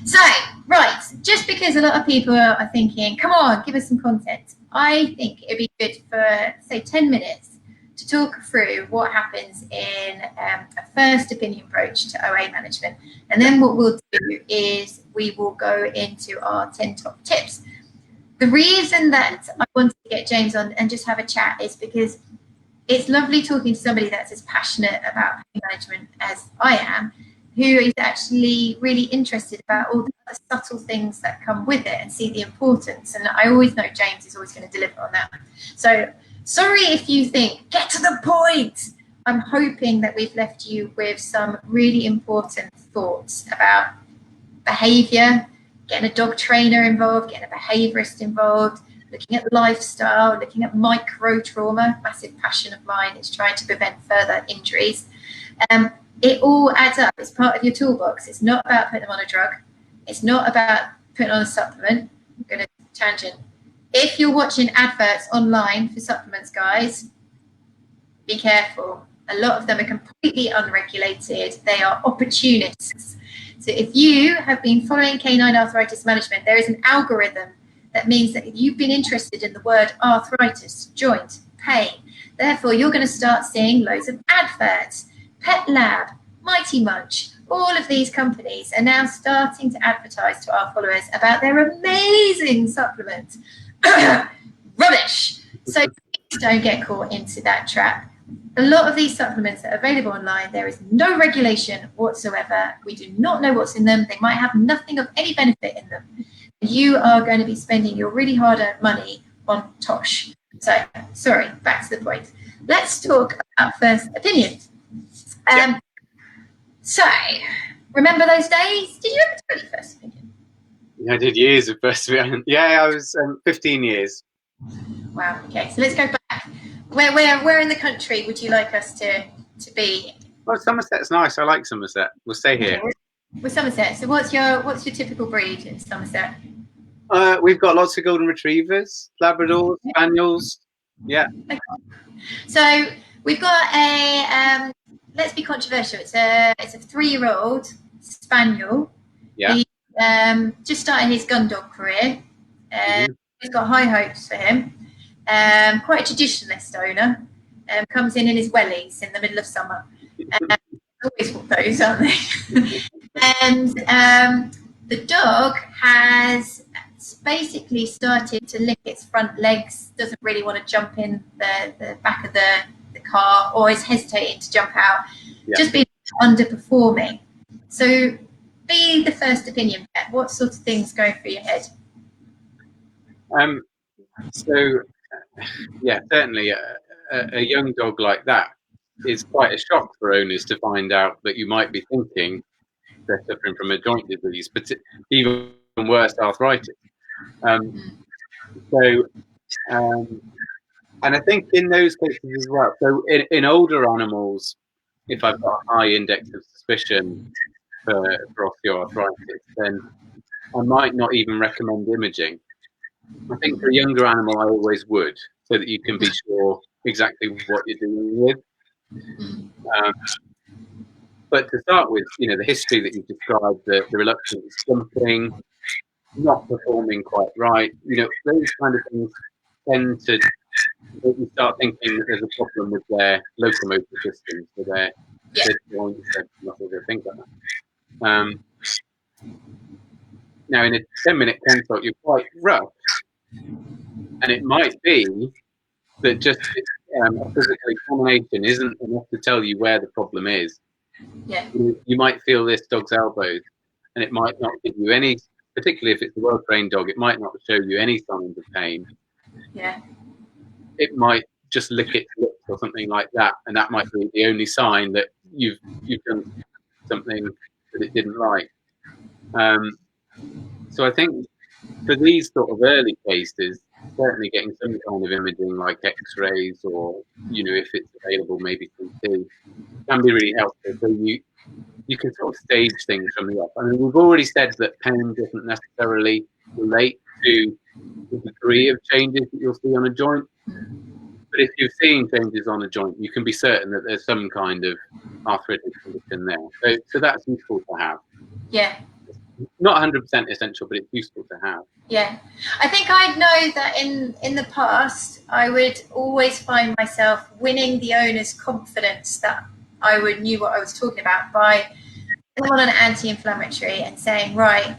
So, right, just because a lot of people are thinking, come on, give us some content, I think it'd be good for, say, 10 minutes to talk through what happens in a first opinion approach to OA management. And then what we'll do is we will go into our 10 top tips. The reason that I wanted to get James on and just have a chat is because it's lovely talking to somebody that's as passionate about pain management as I am, who is actually really interested about all the other subtle things that come with it and see the importance. And I always know James is always going to deliver on that. So sorry if you think, get to the point. I'm hoping that we've left you with some really important thoughts about behavior, getting a dog trainer involved, getting a behaviorist involved, looking at lifestyle, looking at micro trauma. Massive passion of mine is trying to prevent further injuries. It all adds up. It's part of your toolbox. It's not about putting them on a drug. It's not about putting on a supplement. I'm going to tangent. If you're watching adverts online for supplements, guys, be careful. A lot of them are completely unregulated. They are opportunists. So if you have been following canine arthritis management, there is an algorithm that means that you've been interested in the word arthritis, joint, pain. Therefore, you're going to start seeing loads of adverts. Pet Lab, Mighty Munch, all of these companies are now starting to advertise to our followers about their amazing supplements. Rubbish. So please don't get caught into that trap. A lot of these supplements that are available online, there is no regulation whatsoever. We do not know what's in them. They might have nothing of any benefit in them. You are going to be spending your really hard-earned money on tosh. So, sorry, back to the point. Let's talk about first opinion. So, remember those days? Did you ever do any first opinion? I did years of first opinion. Yeah, I was 15 years. Wow. Okay, so let's go back. Where in the country would you like us to be? Well, Somerset's nice. I like Somerset. We'll stay here. Okay, we're Somerset. So what's your typical breed in Somerset? We've got lots of golden retrievers, Labradors, Spaniels. Yeah. Okay. So we've got a let's be controversial. It's a 3-year-old Spaniel. Yeah. He just started his gun dog career. He's got high hopes for him. Quite a traditionalist owner. Comes in his wellies in the middle of summer. Always want those, aren't they? And the dog has basically started to lick its front legs, doesn't really want to jump in the back of the car, or is hesitating to jump out, just being underperforming. So be the first opinion, Pet. What sort of things going through your head? Yeah, certainly a young dog like that is quite a shock for owners to find out that you might be thinking they're suffering from a joint disease, but even worse, arthritis. And I think in those cases as well, so in older animals, if I've got a high index of suspicion for osteoarthritis, then I might not even recommend imaging. I think for a younger animal, I always would, so that you can be sure exactly what you're dealing with. But to start with, the history that you've described, the reluctant jumping, not performing quite right, those kind of things tend to make you start thinking that there's a problem with their locomotor systems, so their joints, their muscles, their things like that. Now, in a 10-minute consult, you're quite rough, and it might be that just a physical examination isn't enough to tell you where the problem is. Yeah. You might feel this dog's elbows, and it might not give you any, particularly if it's a well-trained dog, it might not show you any signs of pain. Yeah. It might just lick its lips or something like that, and that might be the only sign that you've done something that it didn't like. So I think for these sort of early cases, certainly getting some kind of imaging like X-rays or, if it's available, maybe CT, can be really helpful. So you can sort of stage things from the off. I mean, we've already said that pain doesn't necessarily relate to the degree of changes that you'll see on a joint. But if you're seeing changes on a joint, you can be certain that there's some kind of arthritic condition there. So that's useful to have. Yeah. Not 100% essential, but it's useful to have. Yeah. I think I know that in the past, I would always find myself winning the owner's confidence that I knew what I was talking about by going on an anti-inflammatory and saying, right,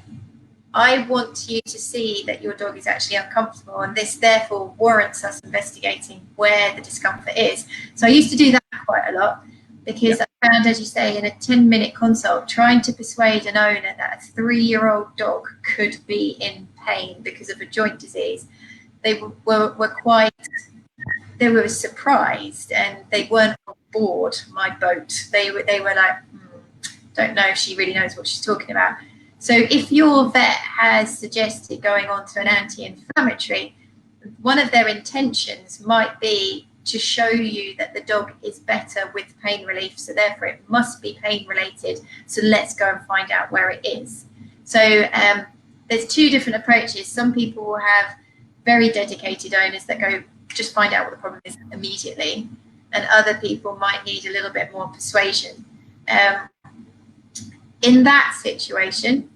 I want you to see that your dog is actually uncomfortable, and this therefore warrants us investigating where the discomfort is. So I used to do that quite a lot, because I found, as you say, in a 10-minute consult, trying to persuade an owner that a 3-year-old dog could be in pain because of a joint disease, they were surprised, and they weren't board my boat. They were like, don't know if she really knows what she's talking about. So if your vet has suggested going on to an anti-inflammatory, one of their intentions might be to show you that the dog is better with pain relief, so therefore it must be pain related, so let's go and find out where it is. So there's two different approaches. Some people will have very dedicated owners that go just find out what the problem is immediately, and other people might need a little bit more persuasion. In that situation,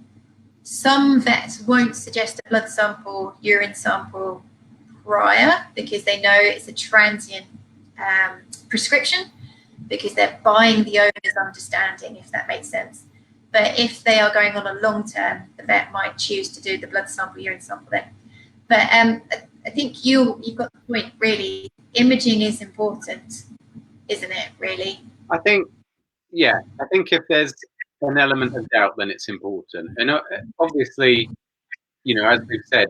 some vets won't suggest a blood sample, urine sample prior, because they know it's a transient prescription, because they're buying the owner's understanding, if that makes sense. But if they are going on a long term, the vet might choose to do the blood sample, urine sample then. But I think you've got the point, really. Imaging is important, isn't it, really? I think if there's an element of doubt, then it's important. And obviously, as we've said,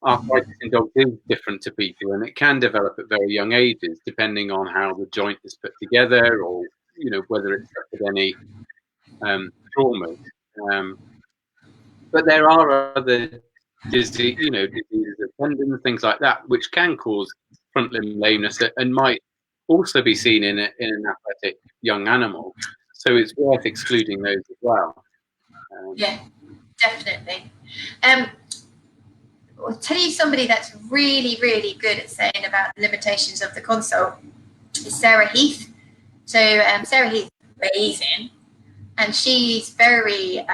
arthritis in dogs is different to people, and it can develop at very young ages, depending on how the joint is put together, or whether it's suffered any trauma. But there are other diseases of tendons, things like that, which can cause front limb lameness and might also be seen in an athletic young animal. So it's worth excluding those as well. Yeah, definitely. I'll tell you somebody that's really, really good at saying about the limitations of the consult is Sarah Heath. So Sarah Heath is amazing, and she's very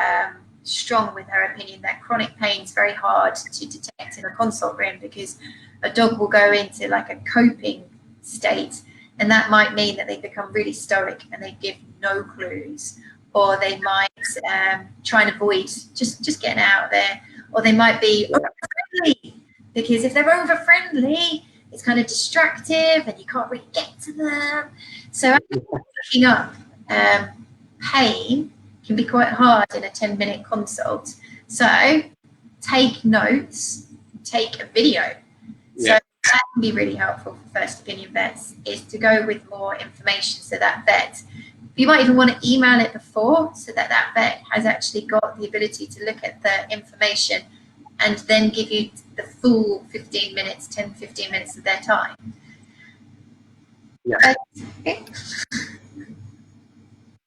strong with her opinion that chronic pain is very hard to detect in a consult room, because a dog will go into like a coping state, and that might mean that they become really stoic and they give no clues, or they might try and avoid just getting out there, or they might be over-friendly, because if they're over-friendly, it's kind of distractive and you can't really get to them. So picking up pain can be quite hard in a 10-minute consult. So take notes, take a video. So that can be really helpful for first opinion vets, is to go with more information, so that vet, you might even want to email it before, so that that vet has actually got the ability to look at the information and then give you the full 15 minutes, 10, 15 minutes of their time. Yeah. Okay.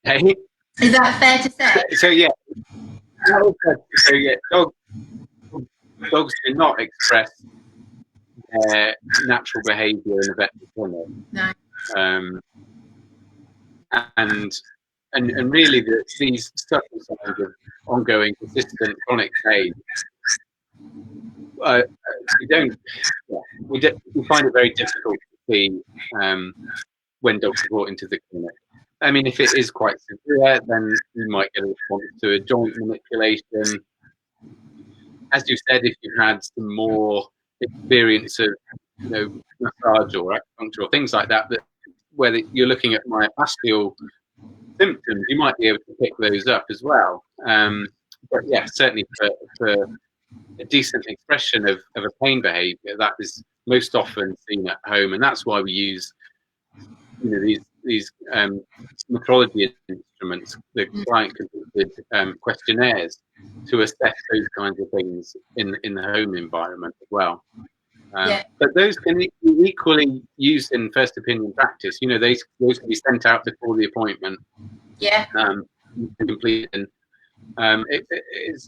Hey. Is that fair to say? Dogs do not express their natural behaviour in a veterinary clinic. No. And really, these subtle signs of ongoing, persistent chronic pain, we find it very difficult to see when dogs are brought into the clinic. I mean, if it is quite severe, then you might get a response to a joint manipulation. As you said, if you've had some more experience of, massage or acupuncture or things like that, where you're looking at myofascial symptoms, you might be able to pick those up as well. But yeah, certainly for a decent expression of a pain behaviour, that is most often seen at home, and that's why we use, these metrology instruments, the client-completed questionnaires, to assess those kinds of things in the home environment as well. But those can be equally used in first opinion practice. Those can be sent out before the appointment. Yeah. Complete, and it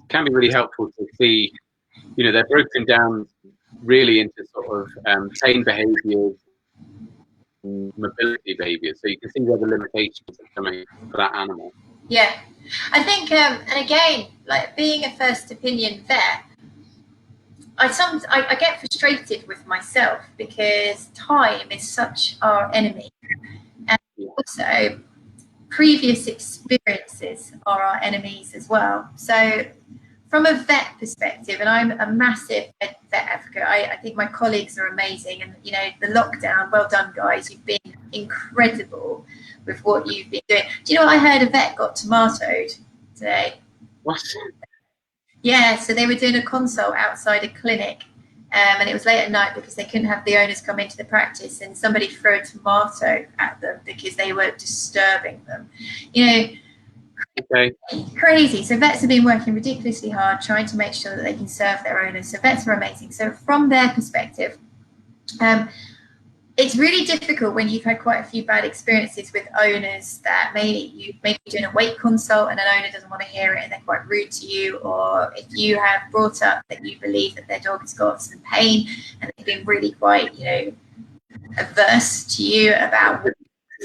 can be really helpful to see. They're broken down really into sort of pain behaviours, mobility behaviours, so you can see where the limitations are coming for that animal. Yeah, I think, and again, like being a first opinion vet, I get frustrated with myself, because time is such our enemy, and also previous experiences are our enemies as well. So from a vet perspective, and I'm a massive vet advocate, I think my colleagues are amazing, and the lockdown, well done guys, you've been incredible with what you've been doing. Do you know what I heard? A vet got tomatoed today. What? Yeah, so they were doing a consult outside a clinic, And it was late at night because they couldn't have the owners come into the practice, and somebody threw a tomato at them because they were disturbing them. You know, Okay. Crazy. So vets have been working ridiculously hard trying to make sure that they can serve their owners. So vets are amazing. So from their perspective, it's really difficult when you've had quite a few bad experiences with owners that maybe you may be doing a weight consult and an owner doesn't want to hear it and they're quite rude to you, or if you have brought up that you believe that their dog has got some pain and they've been really quite, you know, averse to you about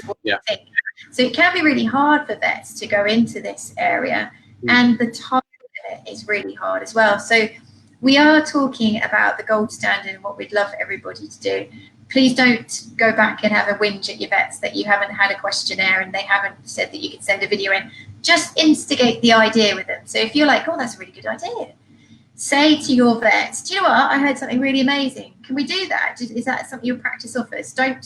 what you think. So it can be really hard for vets to go into this area, and the time is really hard as well. So we are talking about the gold standard and what we'd love everybody to do. Please don't go back and have a whinge at your vets that you haven't had a questionnaire and they haven't said that you could send a video in. Just instigate the idea with them. So if you're like, oh, that's a really good idea, say to your vet, do you know what? I heard something really amazing. Can we do that? Is that something your practice offers? Don't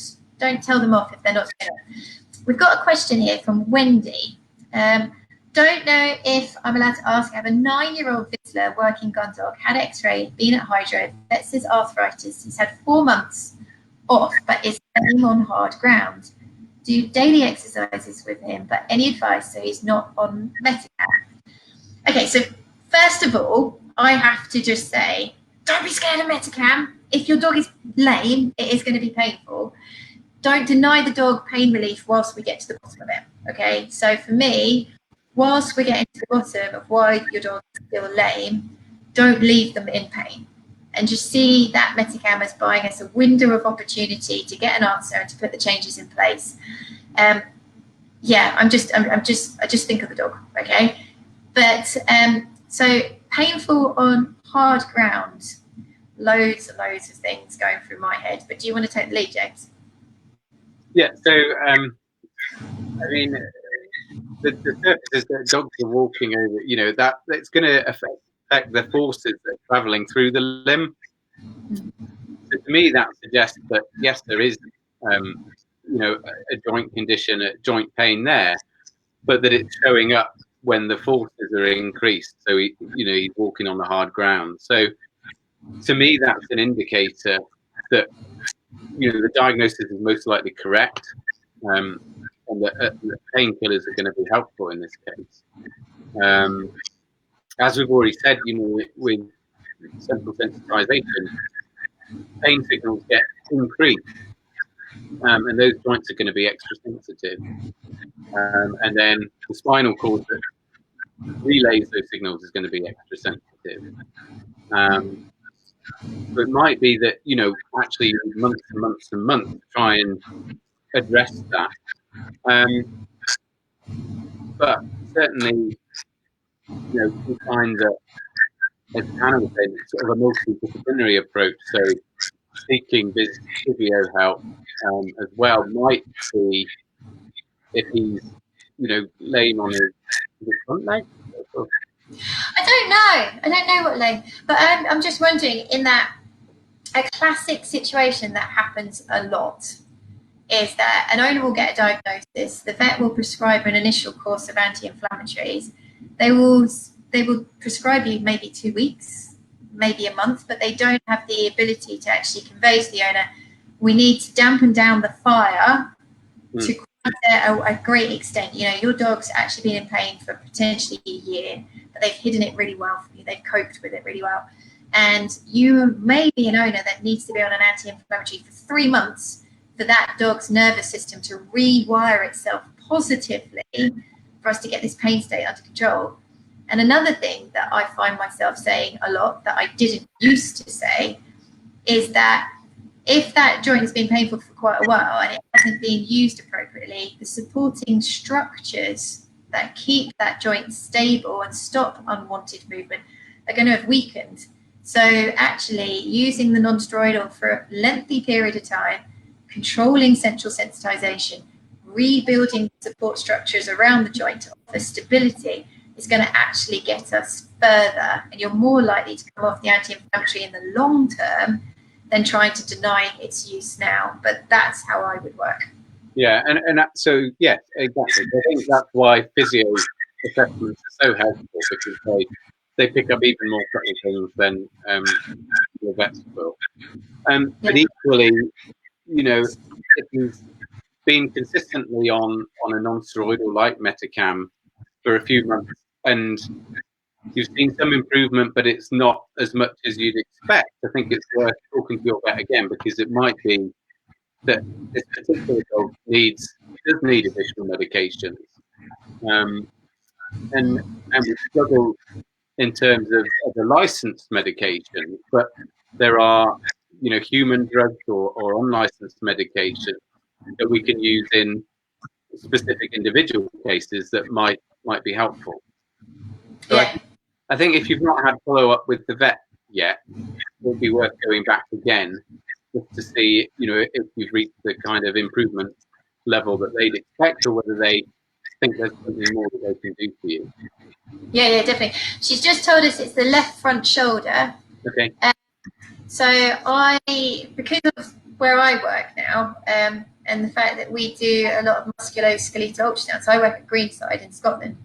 tell them off if they're not doing it. We've got a question here from Wendy. Don't know if I'm allowed to ask. I have a 9-year-old Vizsla working gun dog, had x-ray, been at hydro, vet says arthritis. He's had 4 months off, but is staying on hard ground. Do daily exercises with him, but any advice so he's not on Metacam? Okay, so first of all, I have to just say, don't be scared of Metacam. If your dog is lame, it is going to be painful. Don't deny the dog pain relief whilst we get to the bottom of it, okay? So for me, whilst we're getting to the bottom of why your dog is still lame, don't leave them in pain. And just see that Metacam as buying us a window of opportunity to get an answer and to put the changes in place. Yeah, I just think of the dog, okay? But so painful on hard ground, loads and loads of things going through my head. But do you want to take the lead, James? Yeah. So I mean, the surfaces that dogs are walking over, you know, that's going to affect the forces that are traveling through the limb. So to me, that suggests that yes, there is, you know, a joint condition, a joint pain there, but that it's showing up when the forces are increased. So he's walking on the hard ground. So to me, that's an indicator that, you know, the diagnosis is most likely correct, and that painkillers are going to be helpful in this case. As we've already said, you know, with central sensitization, pain signals get increased, and those joints are going to be extra sensitive. And then the spinal cord that relays those signals is going to be extra sensitive. So it might be that, you know, actually months and months and months to try and address that. But certainly, you know, we find that, as Hannah was saying, it's sort of a multidisciplinary approach. So seeking physio help as well might see if he's, you know, laying on his front leg. I don't know what leg, but I'm just wondering, in that a classic situation that happens a lot is that an owner will get a diagnosis, the vet will prescribe an initial course of anti-inflammatories. They will prescribe you maybe 2 weeks, maybe a month, but they don't have the ability to actually convey to the owner, we need to dampen down the fire to a great extent. You know, your dog's actually been in pain for potentially a year, but they've hidden it really well from you. They've coped with it really well. And you may be an owner that needs to be on an anti-inflammatory for 3 months for that dog's nervous system to rewire itself positively for us to get this pain state under control. And another thing that I find myself saying a lot that I didn't used to say is that if that joint has been painful for quite a while and it hasn't been used appropriately, the supporting structures that keep that joint stable and stop unwanted movement are going to have weakened. So actually using the non-steroidal for a lengthy period of time, controlling central sensitization, rebuilding support structures around the joint to offer stability is going to actually get us further, and you're more likely to come off the anti-inflammatory in the long term than trying to deny its use now. But that's how I would work. Yeah, and so yeah, exactly. I think that's why physio assessments are so helpful, because they pick up even more subtle things than your vets will. But equally, you know, if you've been consistently on a non-steroidal like Metacam for a few months and you've seen some improvement, but it's not as much as you'd expect, I think it's worth talking to your vet again, because it might be that this particular dog does need additional medications. And we struggle in terms of the licensed medication, but there are, you know, human drugs or unlicensed medication that we can use in specific individual cases that might be helpful. So I think if you've not had follow-up with the vet yet, it would be worth going back again just to see, you know, if you've reached the kind of improvement level that they'd expect, or whether they think there's something more that they can do for you. Yeah, definitely. She's just told us it's the left front shoulder. Okay. So because of where I work now, and the fact that we do a lot of musculoskeletal ultrasound, so I work at Greenside in Scotland,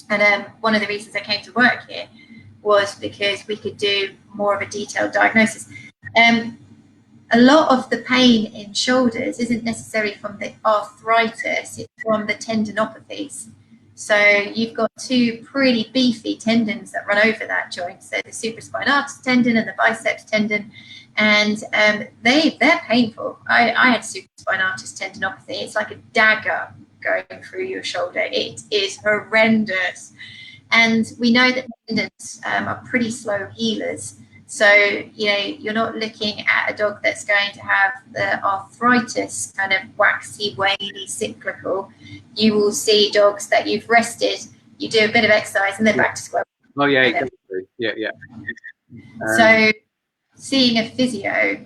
and one of the reasons I came to work here was because we could do more of a detailed diagnosis. A lot of the pain in shoulders isn't necessarily from the arthritis, it's from the tendinopathies. So you've got two pretty beefy tendons that run over that joint. So the supraspinatus tendon and the biceps tendon, and they're painful. I had supraspinatus tendinopathy. It's like a dagger going through your shoulder. It is horrendous. And we know that tendons are pretty slow healers. So, you know, you're not looking at a dog that's going to have the arthritis kind of waxy, waning, cyclical. You will see dogs that you've rested, you do a bit of exercise, and they're back to square one. Oh, yeah, exactly. Yeah. So seeing a physio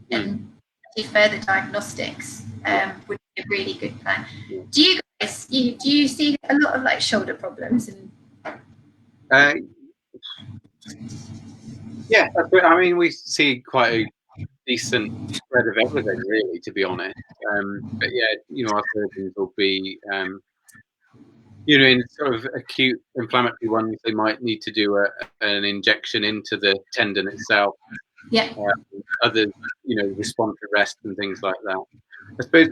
and further diagnostics would be a really good plan. Do you guys, do you see a lot of like shoulder problems? Yeah, that's great. I mean, we see quite a decent spread of everything, really, to be honest. But yeah, you know, our surgeons will be, you know, in sort of acute inflammatory ones, they might need to do an injection into the tendon itself. Yeah. Others, you know, respond to rest and things like that. I suppose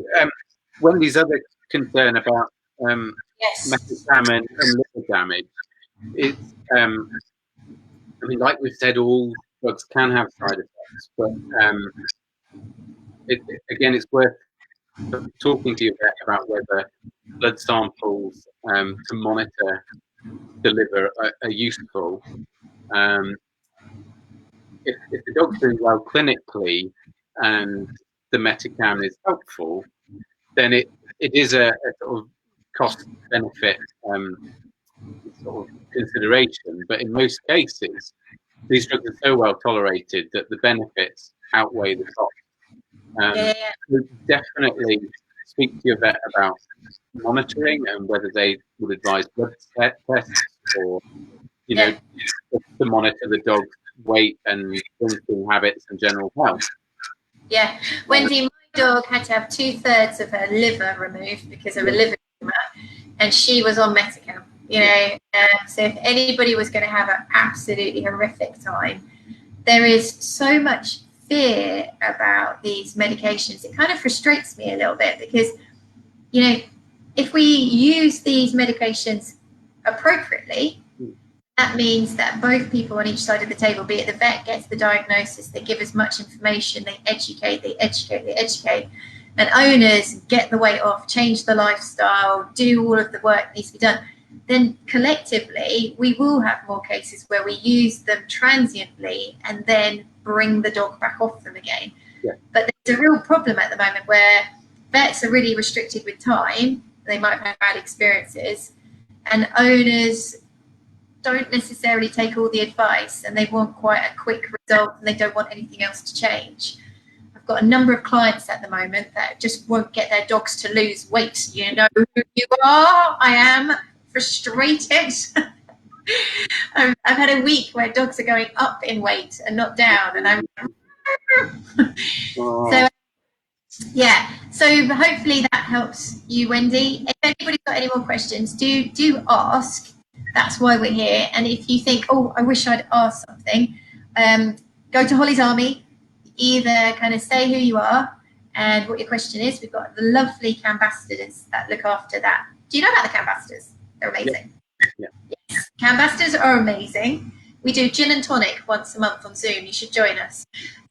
Wendy's other concern about Metacam and liver damage is, I mean, like we've said, all drugs can have side effects, but again, it's worth talking to your vet about whether blood samples to monitor the liver are useful. If the dog's doing well clinically and the Metacam is helpful, then it is a sort of cost-benefit sort of consideration. But in most cases, these drugs are so well tolerated that the benefits outweigh the cost. So definitely speak to your vet about monitoring and whether they would advise blood tests or, you know, to monitor the dog's weight and drinking habits and general health. Yeah, Wendy, my dog had to have 2/3 of her liver removed because of a liver tumor, and she was on Metacam. You know, so if anybody was going to have an absolutely horrific time, there is so much fear about these medications. It kind of frustrates me a little bit because, you know, if we use these medications appropriately, that means that both people on each side of the table, be it the vet gets the diagnosis, they give as much information, they educate, and owners get the weight off, change the lifestyle, do all of the work that needs to be done. Then collectively, we will have more cases where we use them transiently and then bring the dog back off them again. Yeah. But there's a real problem at the moment where vets are really restricted with time. They might have had bad experiences, and owners don't necessarily take all the advice, and they want quite a quick result, and they don't want anything else to change. I've got a number of clients at the moment that just won't get their dogs to lose weight. You know who you are. I am frustrated. I've had a week where dogs are going up in weight and not down, and I'm so yeah. So hopefully that helps you, Wendy. If anybody's got any more questions, do ask. That's why we're here. And if you think, oh, I wish I'd asked something, go to Holly's Army, either kind of say who you are and what your question is. We've got the lovely Ambassadors that look after that. Do you know about the Ambassadors? They're amazing. Yeah. Yes. Ambassadors are amazing. We do gin and tonic once a month on Zoom. You should join us.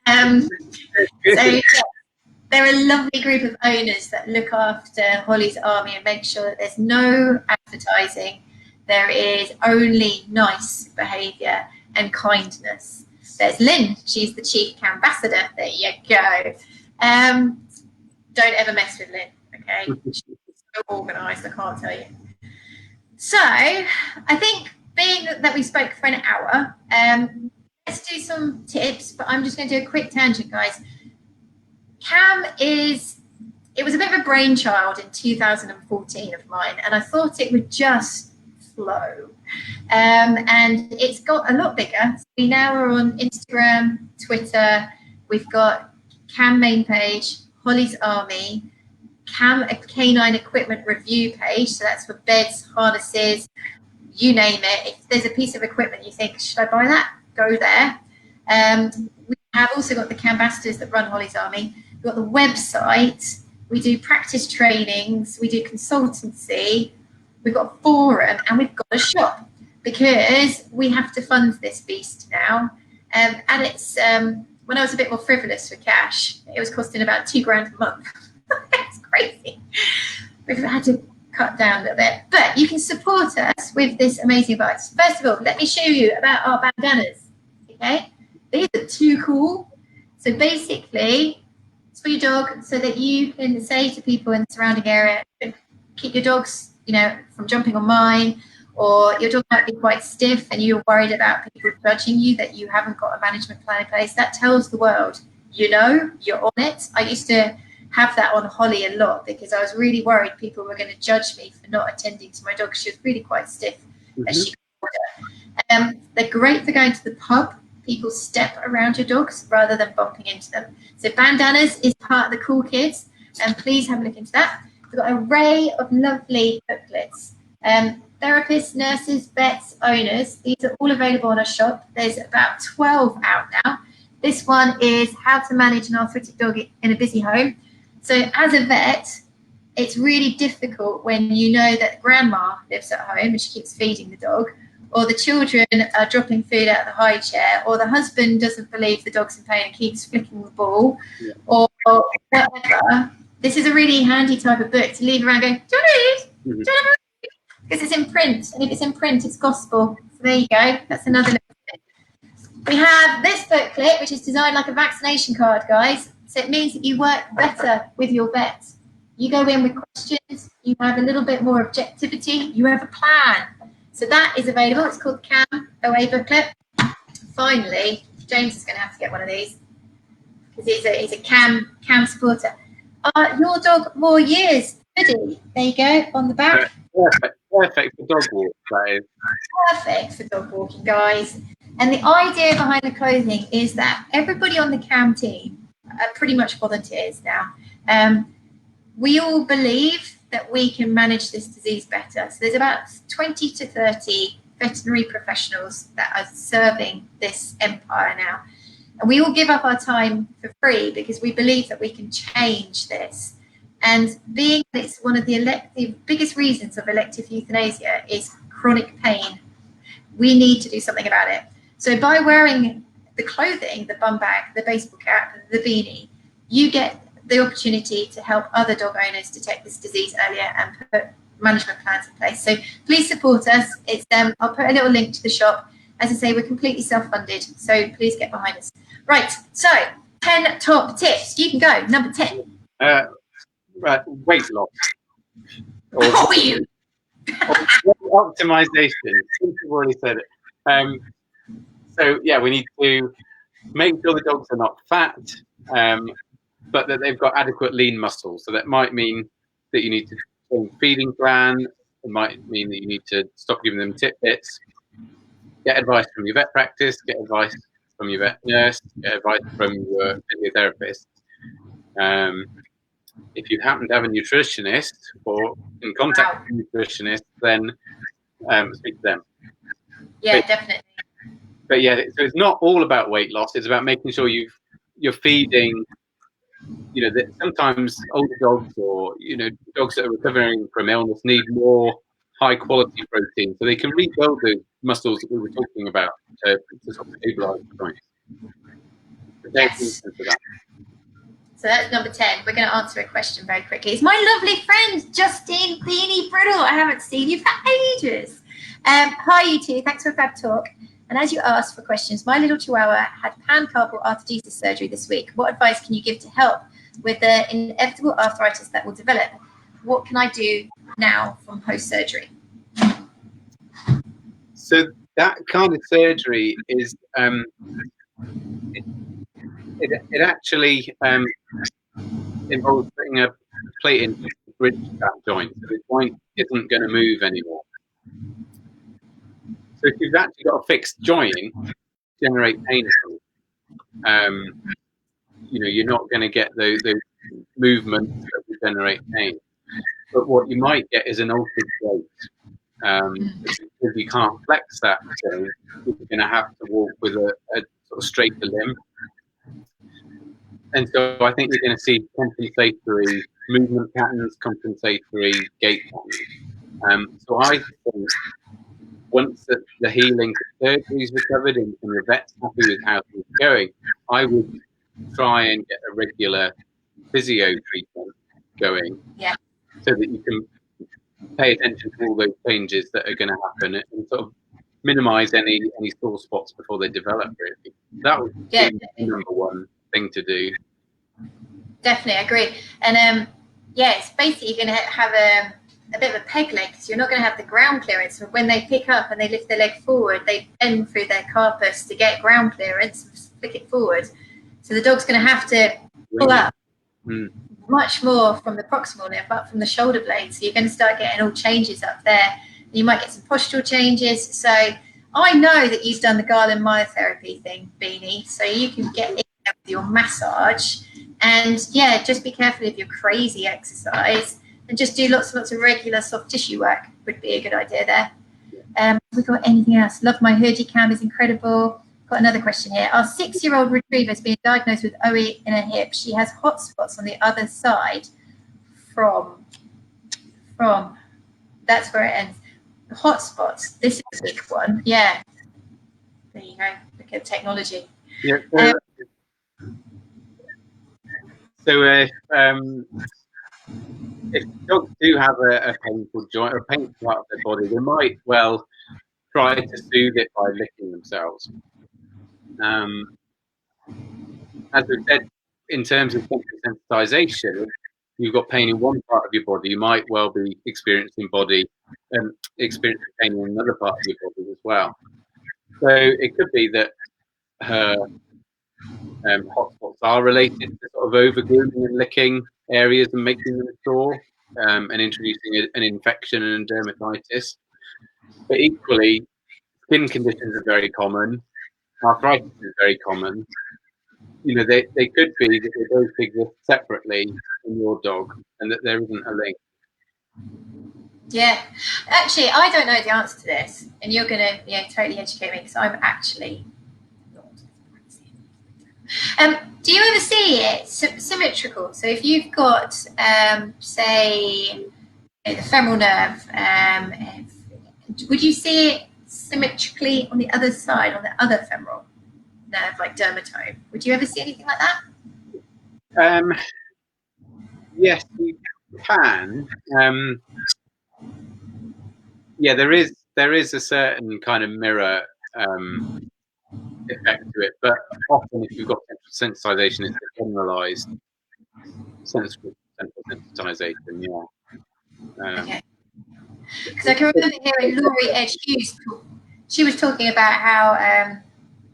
So yeah, they're a lovely group of owners that look after Holly's Army and make sure that there's no advertising. There is only nice behaviour and kindness. There's Lynn. She's the chief ambassador. There you go. Don't ever mess with Lynn, okay? She's so organised, I can't tell you. So I think being that we spoke for an hour, let's do some tips, but I'm just going to do a quick tangent, guys. It was a bit of a brainchild in 2014 of mine, and I thought it would just flow. And it's got a lot bigger. So we now are on Instagram, Twitter. We've got Cam main page, Holly's Army, Cam a canine equipment review page. So that's for beds, harnesses, you name it. If there's a piece of equipment you think, should I buy that? Go there. We have also got the Ambassadors that run Holly's Army. We've got the website. We do practice trainings. We do consultancy. We've got a forum, and we've got a shop because we have to fund this beast now. And it's when I was a bit more frivolous for cash, it was costing about £2,000 a month. It's crazy. We've had to cut down a little bit, but you can support us with this amazing advice. First of all, let me show you about our bandanas. Okay, these are too cool. So basically, it's for your dog, so that you can say to people in the surrounding area, keep your dogs, from jumping on mine, or your dog might be quite stiff and you're worried about people judging you that you haven't got a management plan in place. That tells the world, you're on it. I used to have that on Holly a lot because I was really worried people were going to judge me for not attending to my dog. She was really quite stiff. As she they're great for going to the pub. People step around your dogs rather than bumping into them. So bandanas is part of the cool kids, and please have a look into that. We've got an array of lovely booklets. Therapists, nurses, vets, owners, these are all available on our shop. There's about 12 out now. This one is how to manage an arthritic dog in a busy home. So as a vet, it's really difficult when you know that grandma lives at home and she keeps feeding the dog, or the children are dropping food out of the high chair, or the husband doesn't believe the dog's in pain and keeps flicking the ball, or whatever. This is a really handy type of book to leave around going, do you want to read? Do you want to read? Because it's in print, and if it's in print, it's gospel. So there you go. That's another little bit. We have this booklet, which is designed like a vaccination card, guys. So it means that you work better with your vet. You go in with questions. You have a little bit more objectivity. You have a plan. So that is available. It's called the Cam OA booklet. Finally, James is going to have to get one of these because he's a Cam supporter. Your dog more years. Hoodie. There you go on the back. Perfect for dog walk. That is. Perfect for dog walking, guys. And the idea behind the clothing is that everybody on the Cam team are pretty much volunteers now. We all believe that we can manage this disease better. So there's about 20 to 30 veterinary professionals that are serving this empire now. And we all give up our time for free because we believe that we can change this. And being that it's one of the biggest reasons of elective euthanasia is chronic pain, we need to do something about it. So by wearing the clothing, the bum bag, the baseball cap, the beanie, you get the opportunity to help other dog owners detect this disease earlier and put management plans in place. So please support us. It's I'll put a little link to the shop. As I say, we're completely self-funded, so please get behind us. Right, so 10 top tips. You can go. Number 10. Right, weight loss. Or, you? or optimization. You've already said it. So yeah, we need to make sure the dogs are not fat, but that they've got adequate lean muscle. So that might mean that you need to change feeding plan. It might mean that you need to stop giving them tidbits. Get advice from your vet practice. Get advice from your vet nurse. Get advice from your physiotherapist. If you happen to have a nutritionist or in contact with a nutritionist, then speak to them. Yeah, definitely. but yeah, so it's not all about weight loss. It's about making sure you're feeding. That sometimes older dogs or dogs that are recovering from illness need more high quality protein so they can rebuild the muscles that we were talking about to sort of stabilize the joints. Yes. So that's number 10. We're going to answer a question very quickly. It's my lovely friend, Justine Beanie Brittle. I haven't seen you for ages. Hi, you two. Thanks for a fab talk. And as you asked for questions, my little Chihuahua had pancarpal arthritis surgery this week. What advice can you give to help with the inevitable arthritis that will develop? What can I do now from post-surgery? So that kind of surgery is it actually involves putting a plate in to bridge that joint. So the joint isn't going to move anymore. So if you've actually got a fixed joint, generate pain. You're not going to get those movements that will generate pain. But what you might get is an altered gait. Because you can't flex that joint, you're going to have to walk with a sort of straighter limb. And so I think you're going to see compensatory movement patterns, compensatory gait patterns. So I think once the healing surgery is recovered and the vet's happy with how things are going, I would try and get a regular physio treatment going, so that you can pay attention to all those changes that are going to happen and sort of minimize any sore spots before they develop. Really, that would be the number one thing to do. Definitely, I agree. And it's basically you're going to have a bit of a peg leg, because you're not going to have the ground clearance. So when they pick up and they lift their leg forward, they bend through their carpus to get ground clearance, flick it forward. So the dog's going to have to pull up much more from the proximal limb, but from the shoulder blade. So you're going to start getting all changes up there. You might get some postural changes. So I know that you've done the Garland myotherapy thing, Beanie, so you can get in there with your massage. And just be careful of your crazy exercise, and just do lots and lots of regular soft tissue work would be a good idea there. Have we got anything else? Love my hoodie cam, is incredible. Got another question here. Our 6-year-old retriever has been diagnosed with OE in her hip. She has hot spots on the other side from that's where it ends. The hot spots. This is a big one. Yeah. There you go. Look at technology. Yeah. If dogs do have a painful joint or a painful part of their body, they might well try to soothe it by licking themselves. As we said, in terms of sensitization, if you've got pain in one part of your body, you might well be experiencing pain in another part of your body as well. So it could be that her hotspots are related to sort of over-grooming and licking areas and making them sore, and introducing an infection and dermatitis. But equally, skin conditions are very common. Arthritis is very common. They could be that they both exist separately in your dog, and that there isn't a link. Yeah, actually, I don't know the answer to this, and you're going to totally educate me, because I'm actually not. Do you ever see it symmetrical? So if you've got, say, the femoral nerve, would you see it symmetrically on the other side, on the other femoral nerve, like dermatome? Would you ever see anything like that? Yes, you can. There is a certain kind of mirror effect to it, but often if you've got sensitization, it's a generalized central sensitization. Okay. Because I can remember hearing Laurie Edge Hughes talk. She was talking about how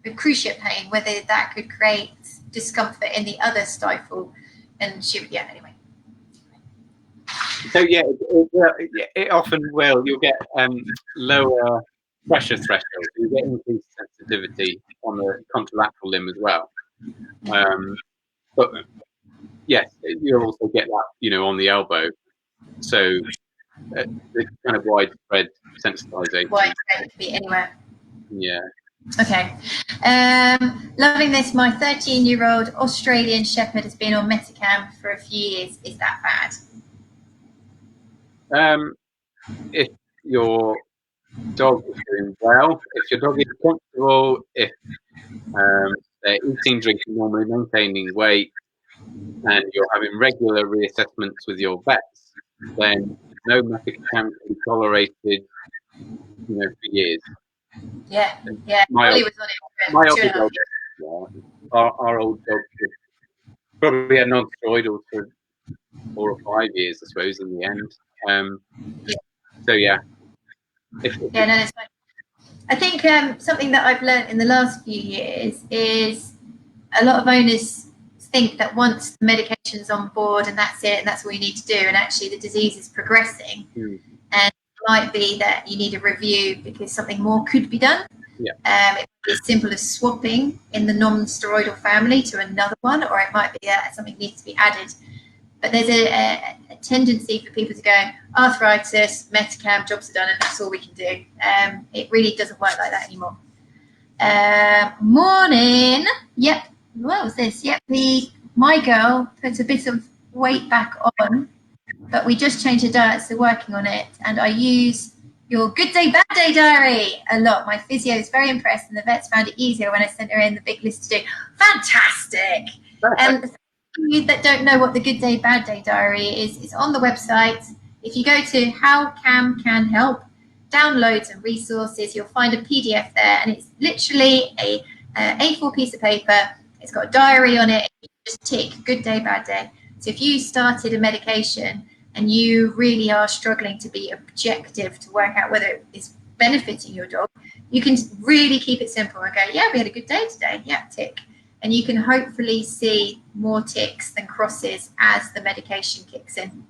with cruciate pain, whether that could create discomfort in the other stifle, and anyway. So it often will. You'll get lower pressure thresholds. You get increased sensitivity on the contralateral limb as well. But yes, you'll also get that, on the elbow. So it's kind of widespread sensitization. Widespread, it could be anywhere. Yeah. Okay. Loving this. My 13-year-old Australian Shepherd has been on Metacam for a few years. Is that bad? If your dog is doing well, if your dog is comfortable, if they're eating, drinking normally, maintaining weight, and you're having regular reassessments with your vets, then no Metacam can be tolerated, for years. Yeah. My Holly was on it my for 2.5 old dog, years. our old dog probably had non-steroidal for 4 or 5 years, I suppose, in the end. So yeah. No, that's fine. I think something that I've learned in the last few years is a lot of owners think that once the medication's on board and that's it and that's all you need to do, and actually the disease is progressing, and it might be that you need a review because something more could be done. Yeah. It might be as simple as swapping in the non-steroidal family to another one, or it might be that something needs to be added. But there's a tendency for people to go, arthritis, Metacam, jobs are done, and that's all we can do. It really doesn't work like that anymore. Morning. Yep. What was this? Yep. My girl puts a bit of weight back on, but we just changed her diet, so working on it. And I use your good day, bad day diary a lot. My physio is very impressed, and the vets found it easier when I sent her in the big list to do. Fantastic. And for you that don't know what the good day, bad day diary is, it's on the website. If you go to How Can Help, downloads and resources, you'll find a PDF there, and it's literally a A4 piece of paper. It's got a diary on it. You just tick good day, bad day. So if you started a medication and you really are struggling to be objective to work out whether it's benefiting your dog, you can really keep it simple and go, yeah, we had a good day today. Yeah, tick. And you can hopefully see more ticks than crosses as the medication kicks in.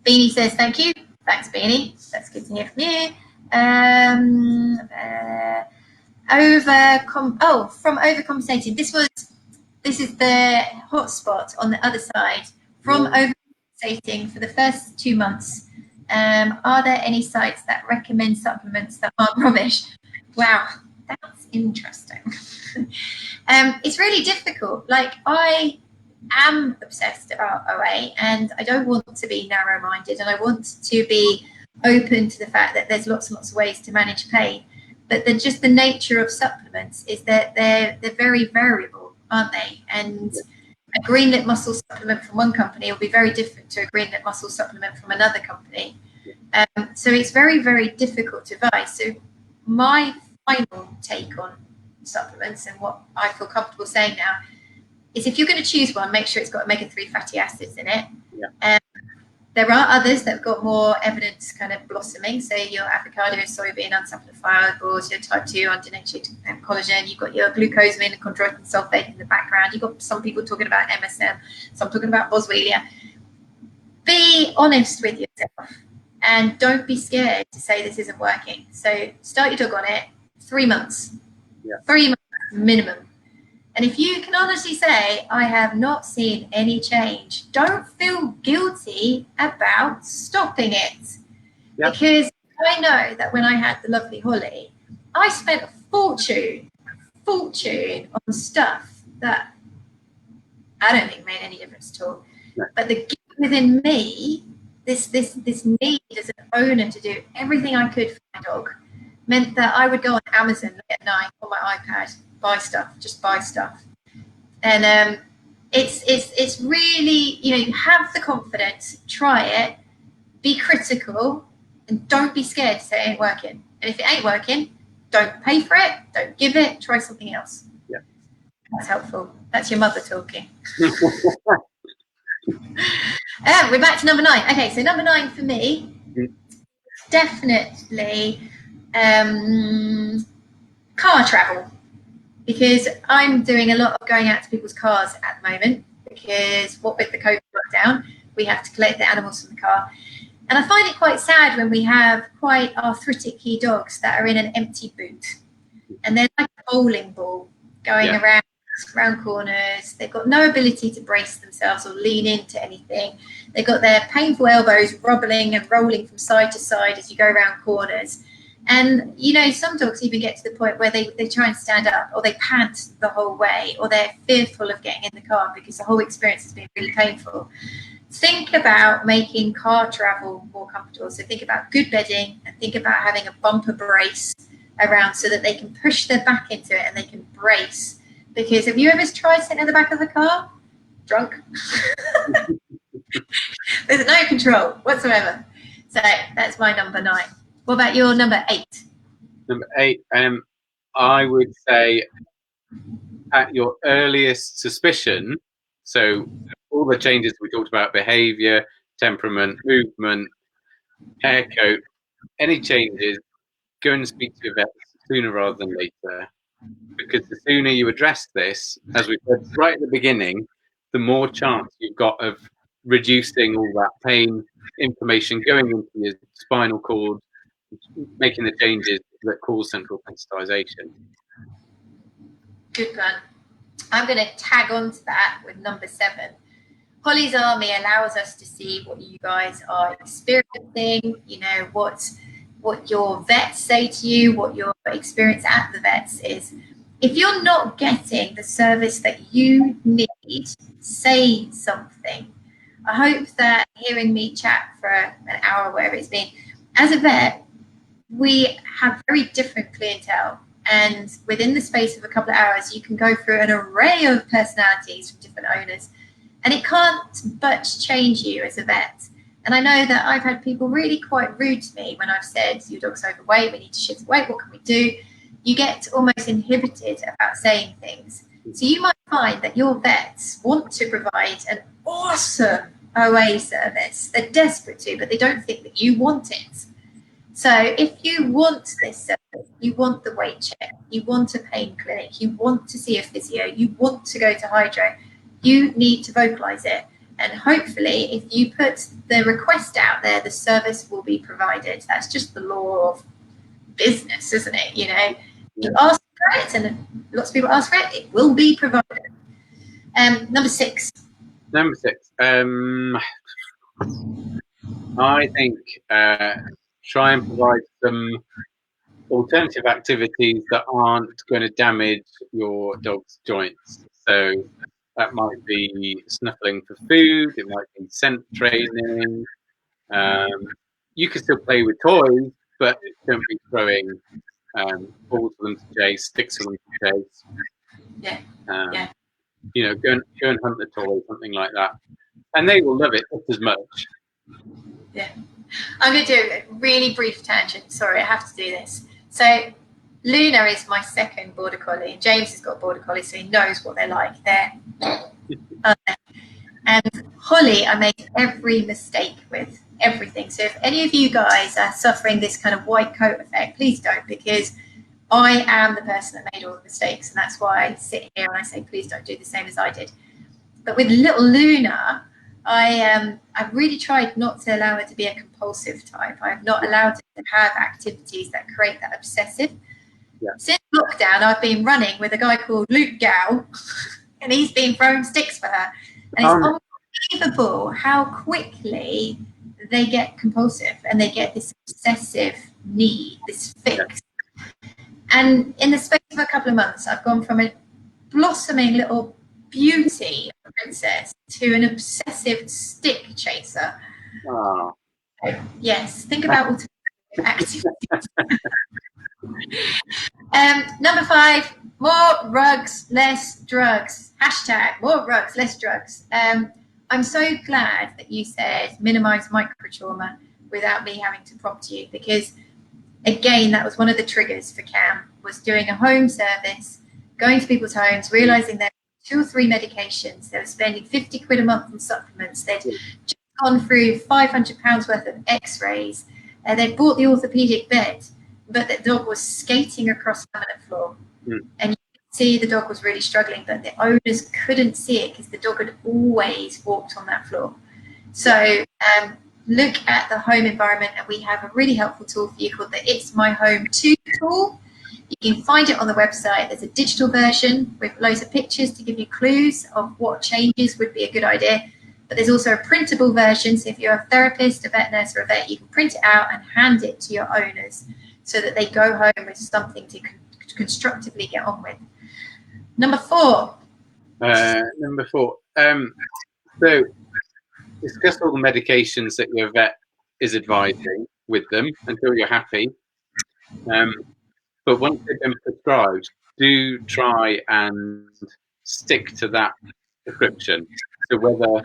Beanie says, thank you. Thanks, Beanie. That's good to hear from you. From overcompensating. This is the hotspot on the other side. From overcompensating for the first 2 months, are there any sites that recommend supplements that aren't rubbish? Wow, that's interesting. It's really difficult. Like, I am obsessed about OA, and I don't want to be narrow-minded, and I want to be open to the fact that there's lots and lots of ways to manage pain. But just the nature of supplements is that they're very variable, aren't they? And a green-lit muscle supplement from one company will be very different to a green-lit muscle supplement from another company. So it's very, very difficult to advise. So my final take on supplements, and what I feel comfortable saying now, is if you're going to choose one, make sure it's got omega-3 fatty acids in it. There are others that have got more evidence kind of blossoming. So your avocado, soybean, unsaturated fibers, your type 2 undenatured collagen. You've got your glucosamine and chondroitin sulfate in the background. You've got some people talking about MSM, some talking about boswellia. Be honest with yourself and don't be scared to say this isn't working. So start your dog on it, 3 months. 3 months minimum. And if you can honestly say, I have not seen any change, don't feel guilty about stopping it. Because I know that when I had the lovely Holly, I spent a fortune on stuff that I don't think made any difference at all. But the guilt within me, this need as an owner to do everything I could for my dog, meant that I would go on Amazon late at night on my iPad, just buy stuff. And it's really, you have the confidence, try it, be critical, and don't be scared to say it ain't working. And if it ain't working, don't pay for it, don't give it, try something else. That's helpful. That's your mother talking. We're back to number 9. Okay, so number 9 for me, definitely car travel. Because I'm doing a lot of going out to people's cars at the moment, because what with the COVID lockdown, we have to collect the animals from the car. And I find it quite sad when we have quite arthritic dogs that are in an empty boot. And they're like a bowling ball going around corners. They've got no ability to brace themselves or lean into anything. They've got their painful elbows wobbling and rolling from side to side as you go around corners. And, you know, some dogs even get to the point where they try and stand up, or they pant the whole way, or they're fearful of getting in the car because the whole experience has been really painful. Think about making car travel more comfortable. So think about good bedding, and think about having a bumper brace around so that they can push their back into it and they can brace. Because have you ever tried sitting in the back of the car? Drunk. There's no control whatsoever. So that's my number 9. What about your number 8? Number 8, I would say at your earliest suspicion, so all the changes we talked about, behaviour, temperament, movement, hair coat, any changes, go and speak to your vet sooner rather than later. Because the sooner you address this, as we said right at the beginning, the more chance you've got of reducing all that pain, inflammation going into your spinal cord, making the changes that cause central sensitization. Good one. I'm going to tag on to that with number 7. Holly's Army allows us to see what you guys are experiencing, you know, what your vets say to you, what your experience at the vets is. If you're not getting the service that you need, say something. I hope that hearing me chat for an hour, wherever it's been, as a vet, we have very different clientele. And within the space of a couple of hours, you can go through an array of personalities from different owners. And it can't but change you as a vet. And I know that I've had people really quite rude to me when I've said, your dog's overweight, we need to shift weight, what can we do? You get almost inhibited about saying things. So you might find that your vets want to provide an awesome OA service. They're desperate to, but they don't think that you want it. So if you want this service, you want the weight check, you want a pain clinic, you want to see a physio, you want to go to hydro, you need to vocalize it. And hopefully, if you put the request out there, the service will be provided. That's just the law of business, isn't it? You know, you ask for it, and lots of people ask for it, it will be provided. Number 6. Number 6. I think try and provide some alternative activities that aren't going to damage your dog's joints. So that might be snuffling for food, it might be scent training. You can still play with toys, but don't be throwing balls for them to chase, sticks for them to chase. Yeah. You know, go and hunt the toy, something like that. And they will love it just as much. Yeah. I'm going to do a really brief tangent. Sorry, I have to do this. So Luna is my second border collie, and James has got border collie, so he knows what they're like. And Holly, I make every mistake with everything. So if any of you guys are suffering this kind of white coat effect, please don't, because I am the person that made all the mistakes, and that's why I sit here and I say, please don't do the same as I did. But with little Luna, I've really tried not to allow her to be a compulsive type. I've not allowed her to have activities that create that obsessive. Yeah. Since lockdown, I've been running with a guy called Luke Gow, and he's been throwing sticks for her. And it's unbelievable how quickly they get compulsive and they get this obsessive need, this fix. And in the space of a couple of months, I've gone from a blossoming little beauty princess to an obsessive stick chaser. Oh. Yes, think about alternative activities. Number 5, more rugs, less drugs. # more rugs, less drugs. I'm so glad that you said minimize microtrauma without me having to prompt you, because again, that was one of the triggers for Cam, was doing a home service, going to people's homes, realizing that 2 or 3 medications, they were spending 50 quid a month on supplements, they'd just gone through £500 worth of x-rays, they'd bought the orthopedic bed, but the dog was skating across the laminate floor. And you could see the dog was really struggling, but the owners couldn't see it because the dog had always walked on that floor. So look at the home environment, and we have a really helpful tool for you called the It's My Home 2 tool. You can find it on the website. There's a digital version with loads of pictures to give you clues of what changes would be a good idea. But there's also a printable version. So if you're a therapist, a vet nurse, or a vet, you can print it out and hand it to your owners. so that they go home with something to constructively get on with. Number 4. So discuss all the medications that your vet is advising with them until you're happy. But once they've been prescribed, do try and stick to that prescription. So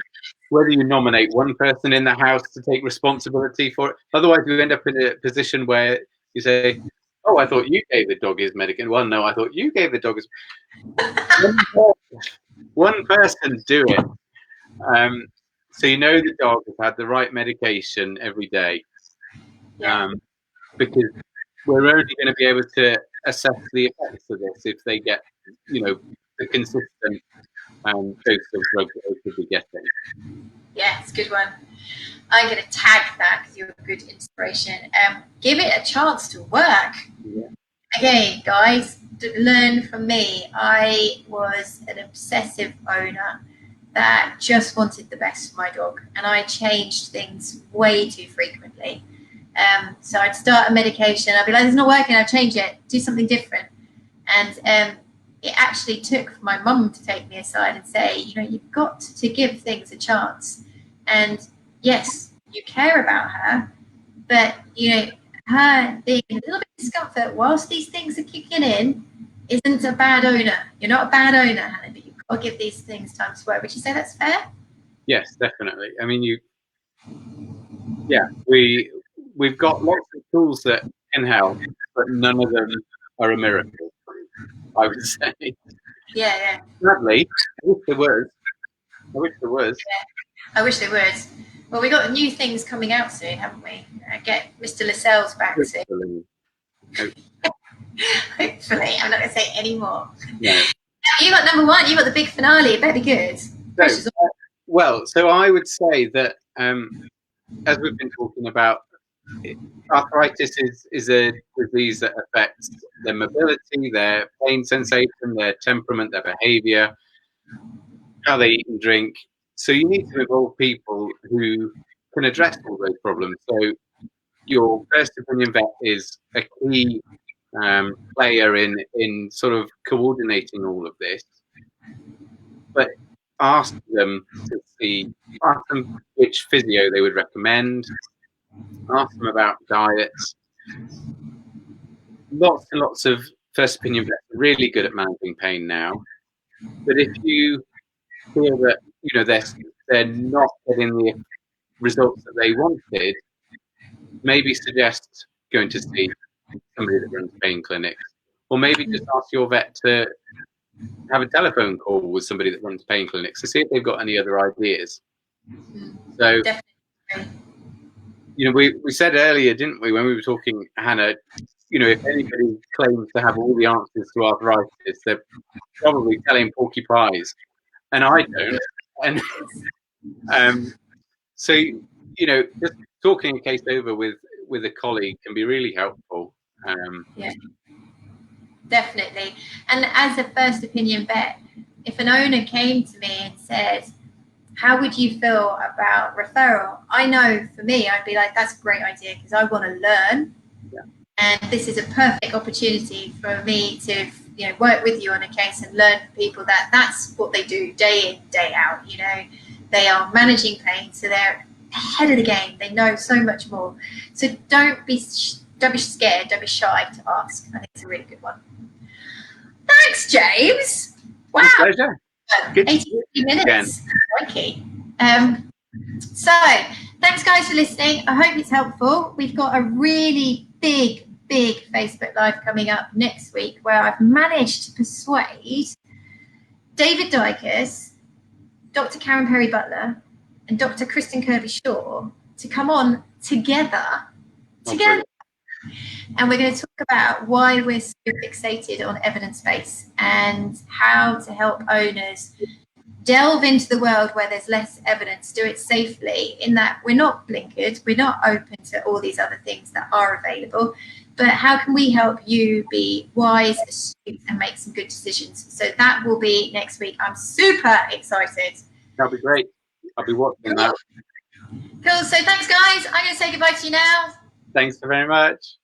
whether you nominate one person in the house to take responsibility for it, otherwise you end up in a position where you say, "Oh, I thought you gave the dog his medication." Well, no, I thought you gave the dog his. One person do it. So you know the dog has had the right medication every day. Because we're only going to be able to assess the effects of this if they get, the consistent dose of drug that they should be getting. Yeah, it's a good one. I'm going to tag that because you're a good inspiration. Give it a chance to work. Yeah. Again, guys, learn from me. I was an obsessive owner that just wanted the best for my dog, and I changed things way too frequently. So I'd start a medication, I'd be like, "It's not working, I'll change it, do something different." And it actually took for my mum to take me aside and say, "You've got to give things a chance. And yes, you care about her, but her being a little bit of discomfort whilst these things are kicking in isn't a bad owner. You're not a bad owner, Hannah, but you've got to give these things time to work." Would you say that's fair? Yes, definitely. I mean, we've got lots of tools that can help, but none of them are a miracle, I would say. Yeah. Sadly, I wish there was. Yeah, I wish there was. Well, we got new things coming out soon, haven't we? Get Mr. Lascelles back soon. Hopefully. I'm not going to say any more. No. You got number 1. You got the big finale. It better be good. So I would say that, as we've been talking about, arthritis is a disease that affects their mobility, their pain sensation, their temperament, their behaviour, how they eat and drink. So you need to involve people who can address all those problems. So your first opinion vet is a key player in sort of coordinating all of this. But ask them which physio they would recommend. Ask them about diets. Lots and lots of first opinion vets are really good at managing pain now. But if you feel that they're not getting the results that they wanted, maybe suggest going to see somebody that runs pain clinics, or maybe just ask your vet to have a telephone call with somebody that runs pain clinics to see if they've got any other ideas. So, we said earlier, didn't we, when we were talking, Hannah, if anybody claims to have all the answers to arthritis, they're probably telling porcupines, and I don't. And so, just talking a case over with a colleague can be really helpful. Yeah, definitely. And as a first opinion vet, if an owner came to me and said, "How would you feel about referral?" I know for me, I'd be like, "That's a great idea because I want to learn." Yeah. And this is a perfect opportunity for me to work with you on a case and learn from people that's what they do day in, day out. They are managing pain, so they're ahead of the game. They know so much more. So don't be scared, don't be shy to ask. I think it's a really good one. Thanks, James. Wow. Pleasure. 83 minutes. Okay. So thanks guys for listening. I hope it's helpful. We've got a really big Facebook Live coming up next week where I've managed to persuade David Dykes, Dr. Karen Perry Butler, and Dr. Kristen Kirby-Shaw to come on together. And we're going to talk about why we're so fixated on evidence-based and how to help owners delve into the world where there's less evidence, do it safely, in that we're not blinkered, we're not open to all these other things that are available, but how can we help you be wise, astute, and make some good decisions? So that will be next week. I'm super excited. That'll be great. I'll be watching that. Cool. So thanks, guys. I'm going to say goodbye to you now. Thanks very much.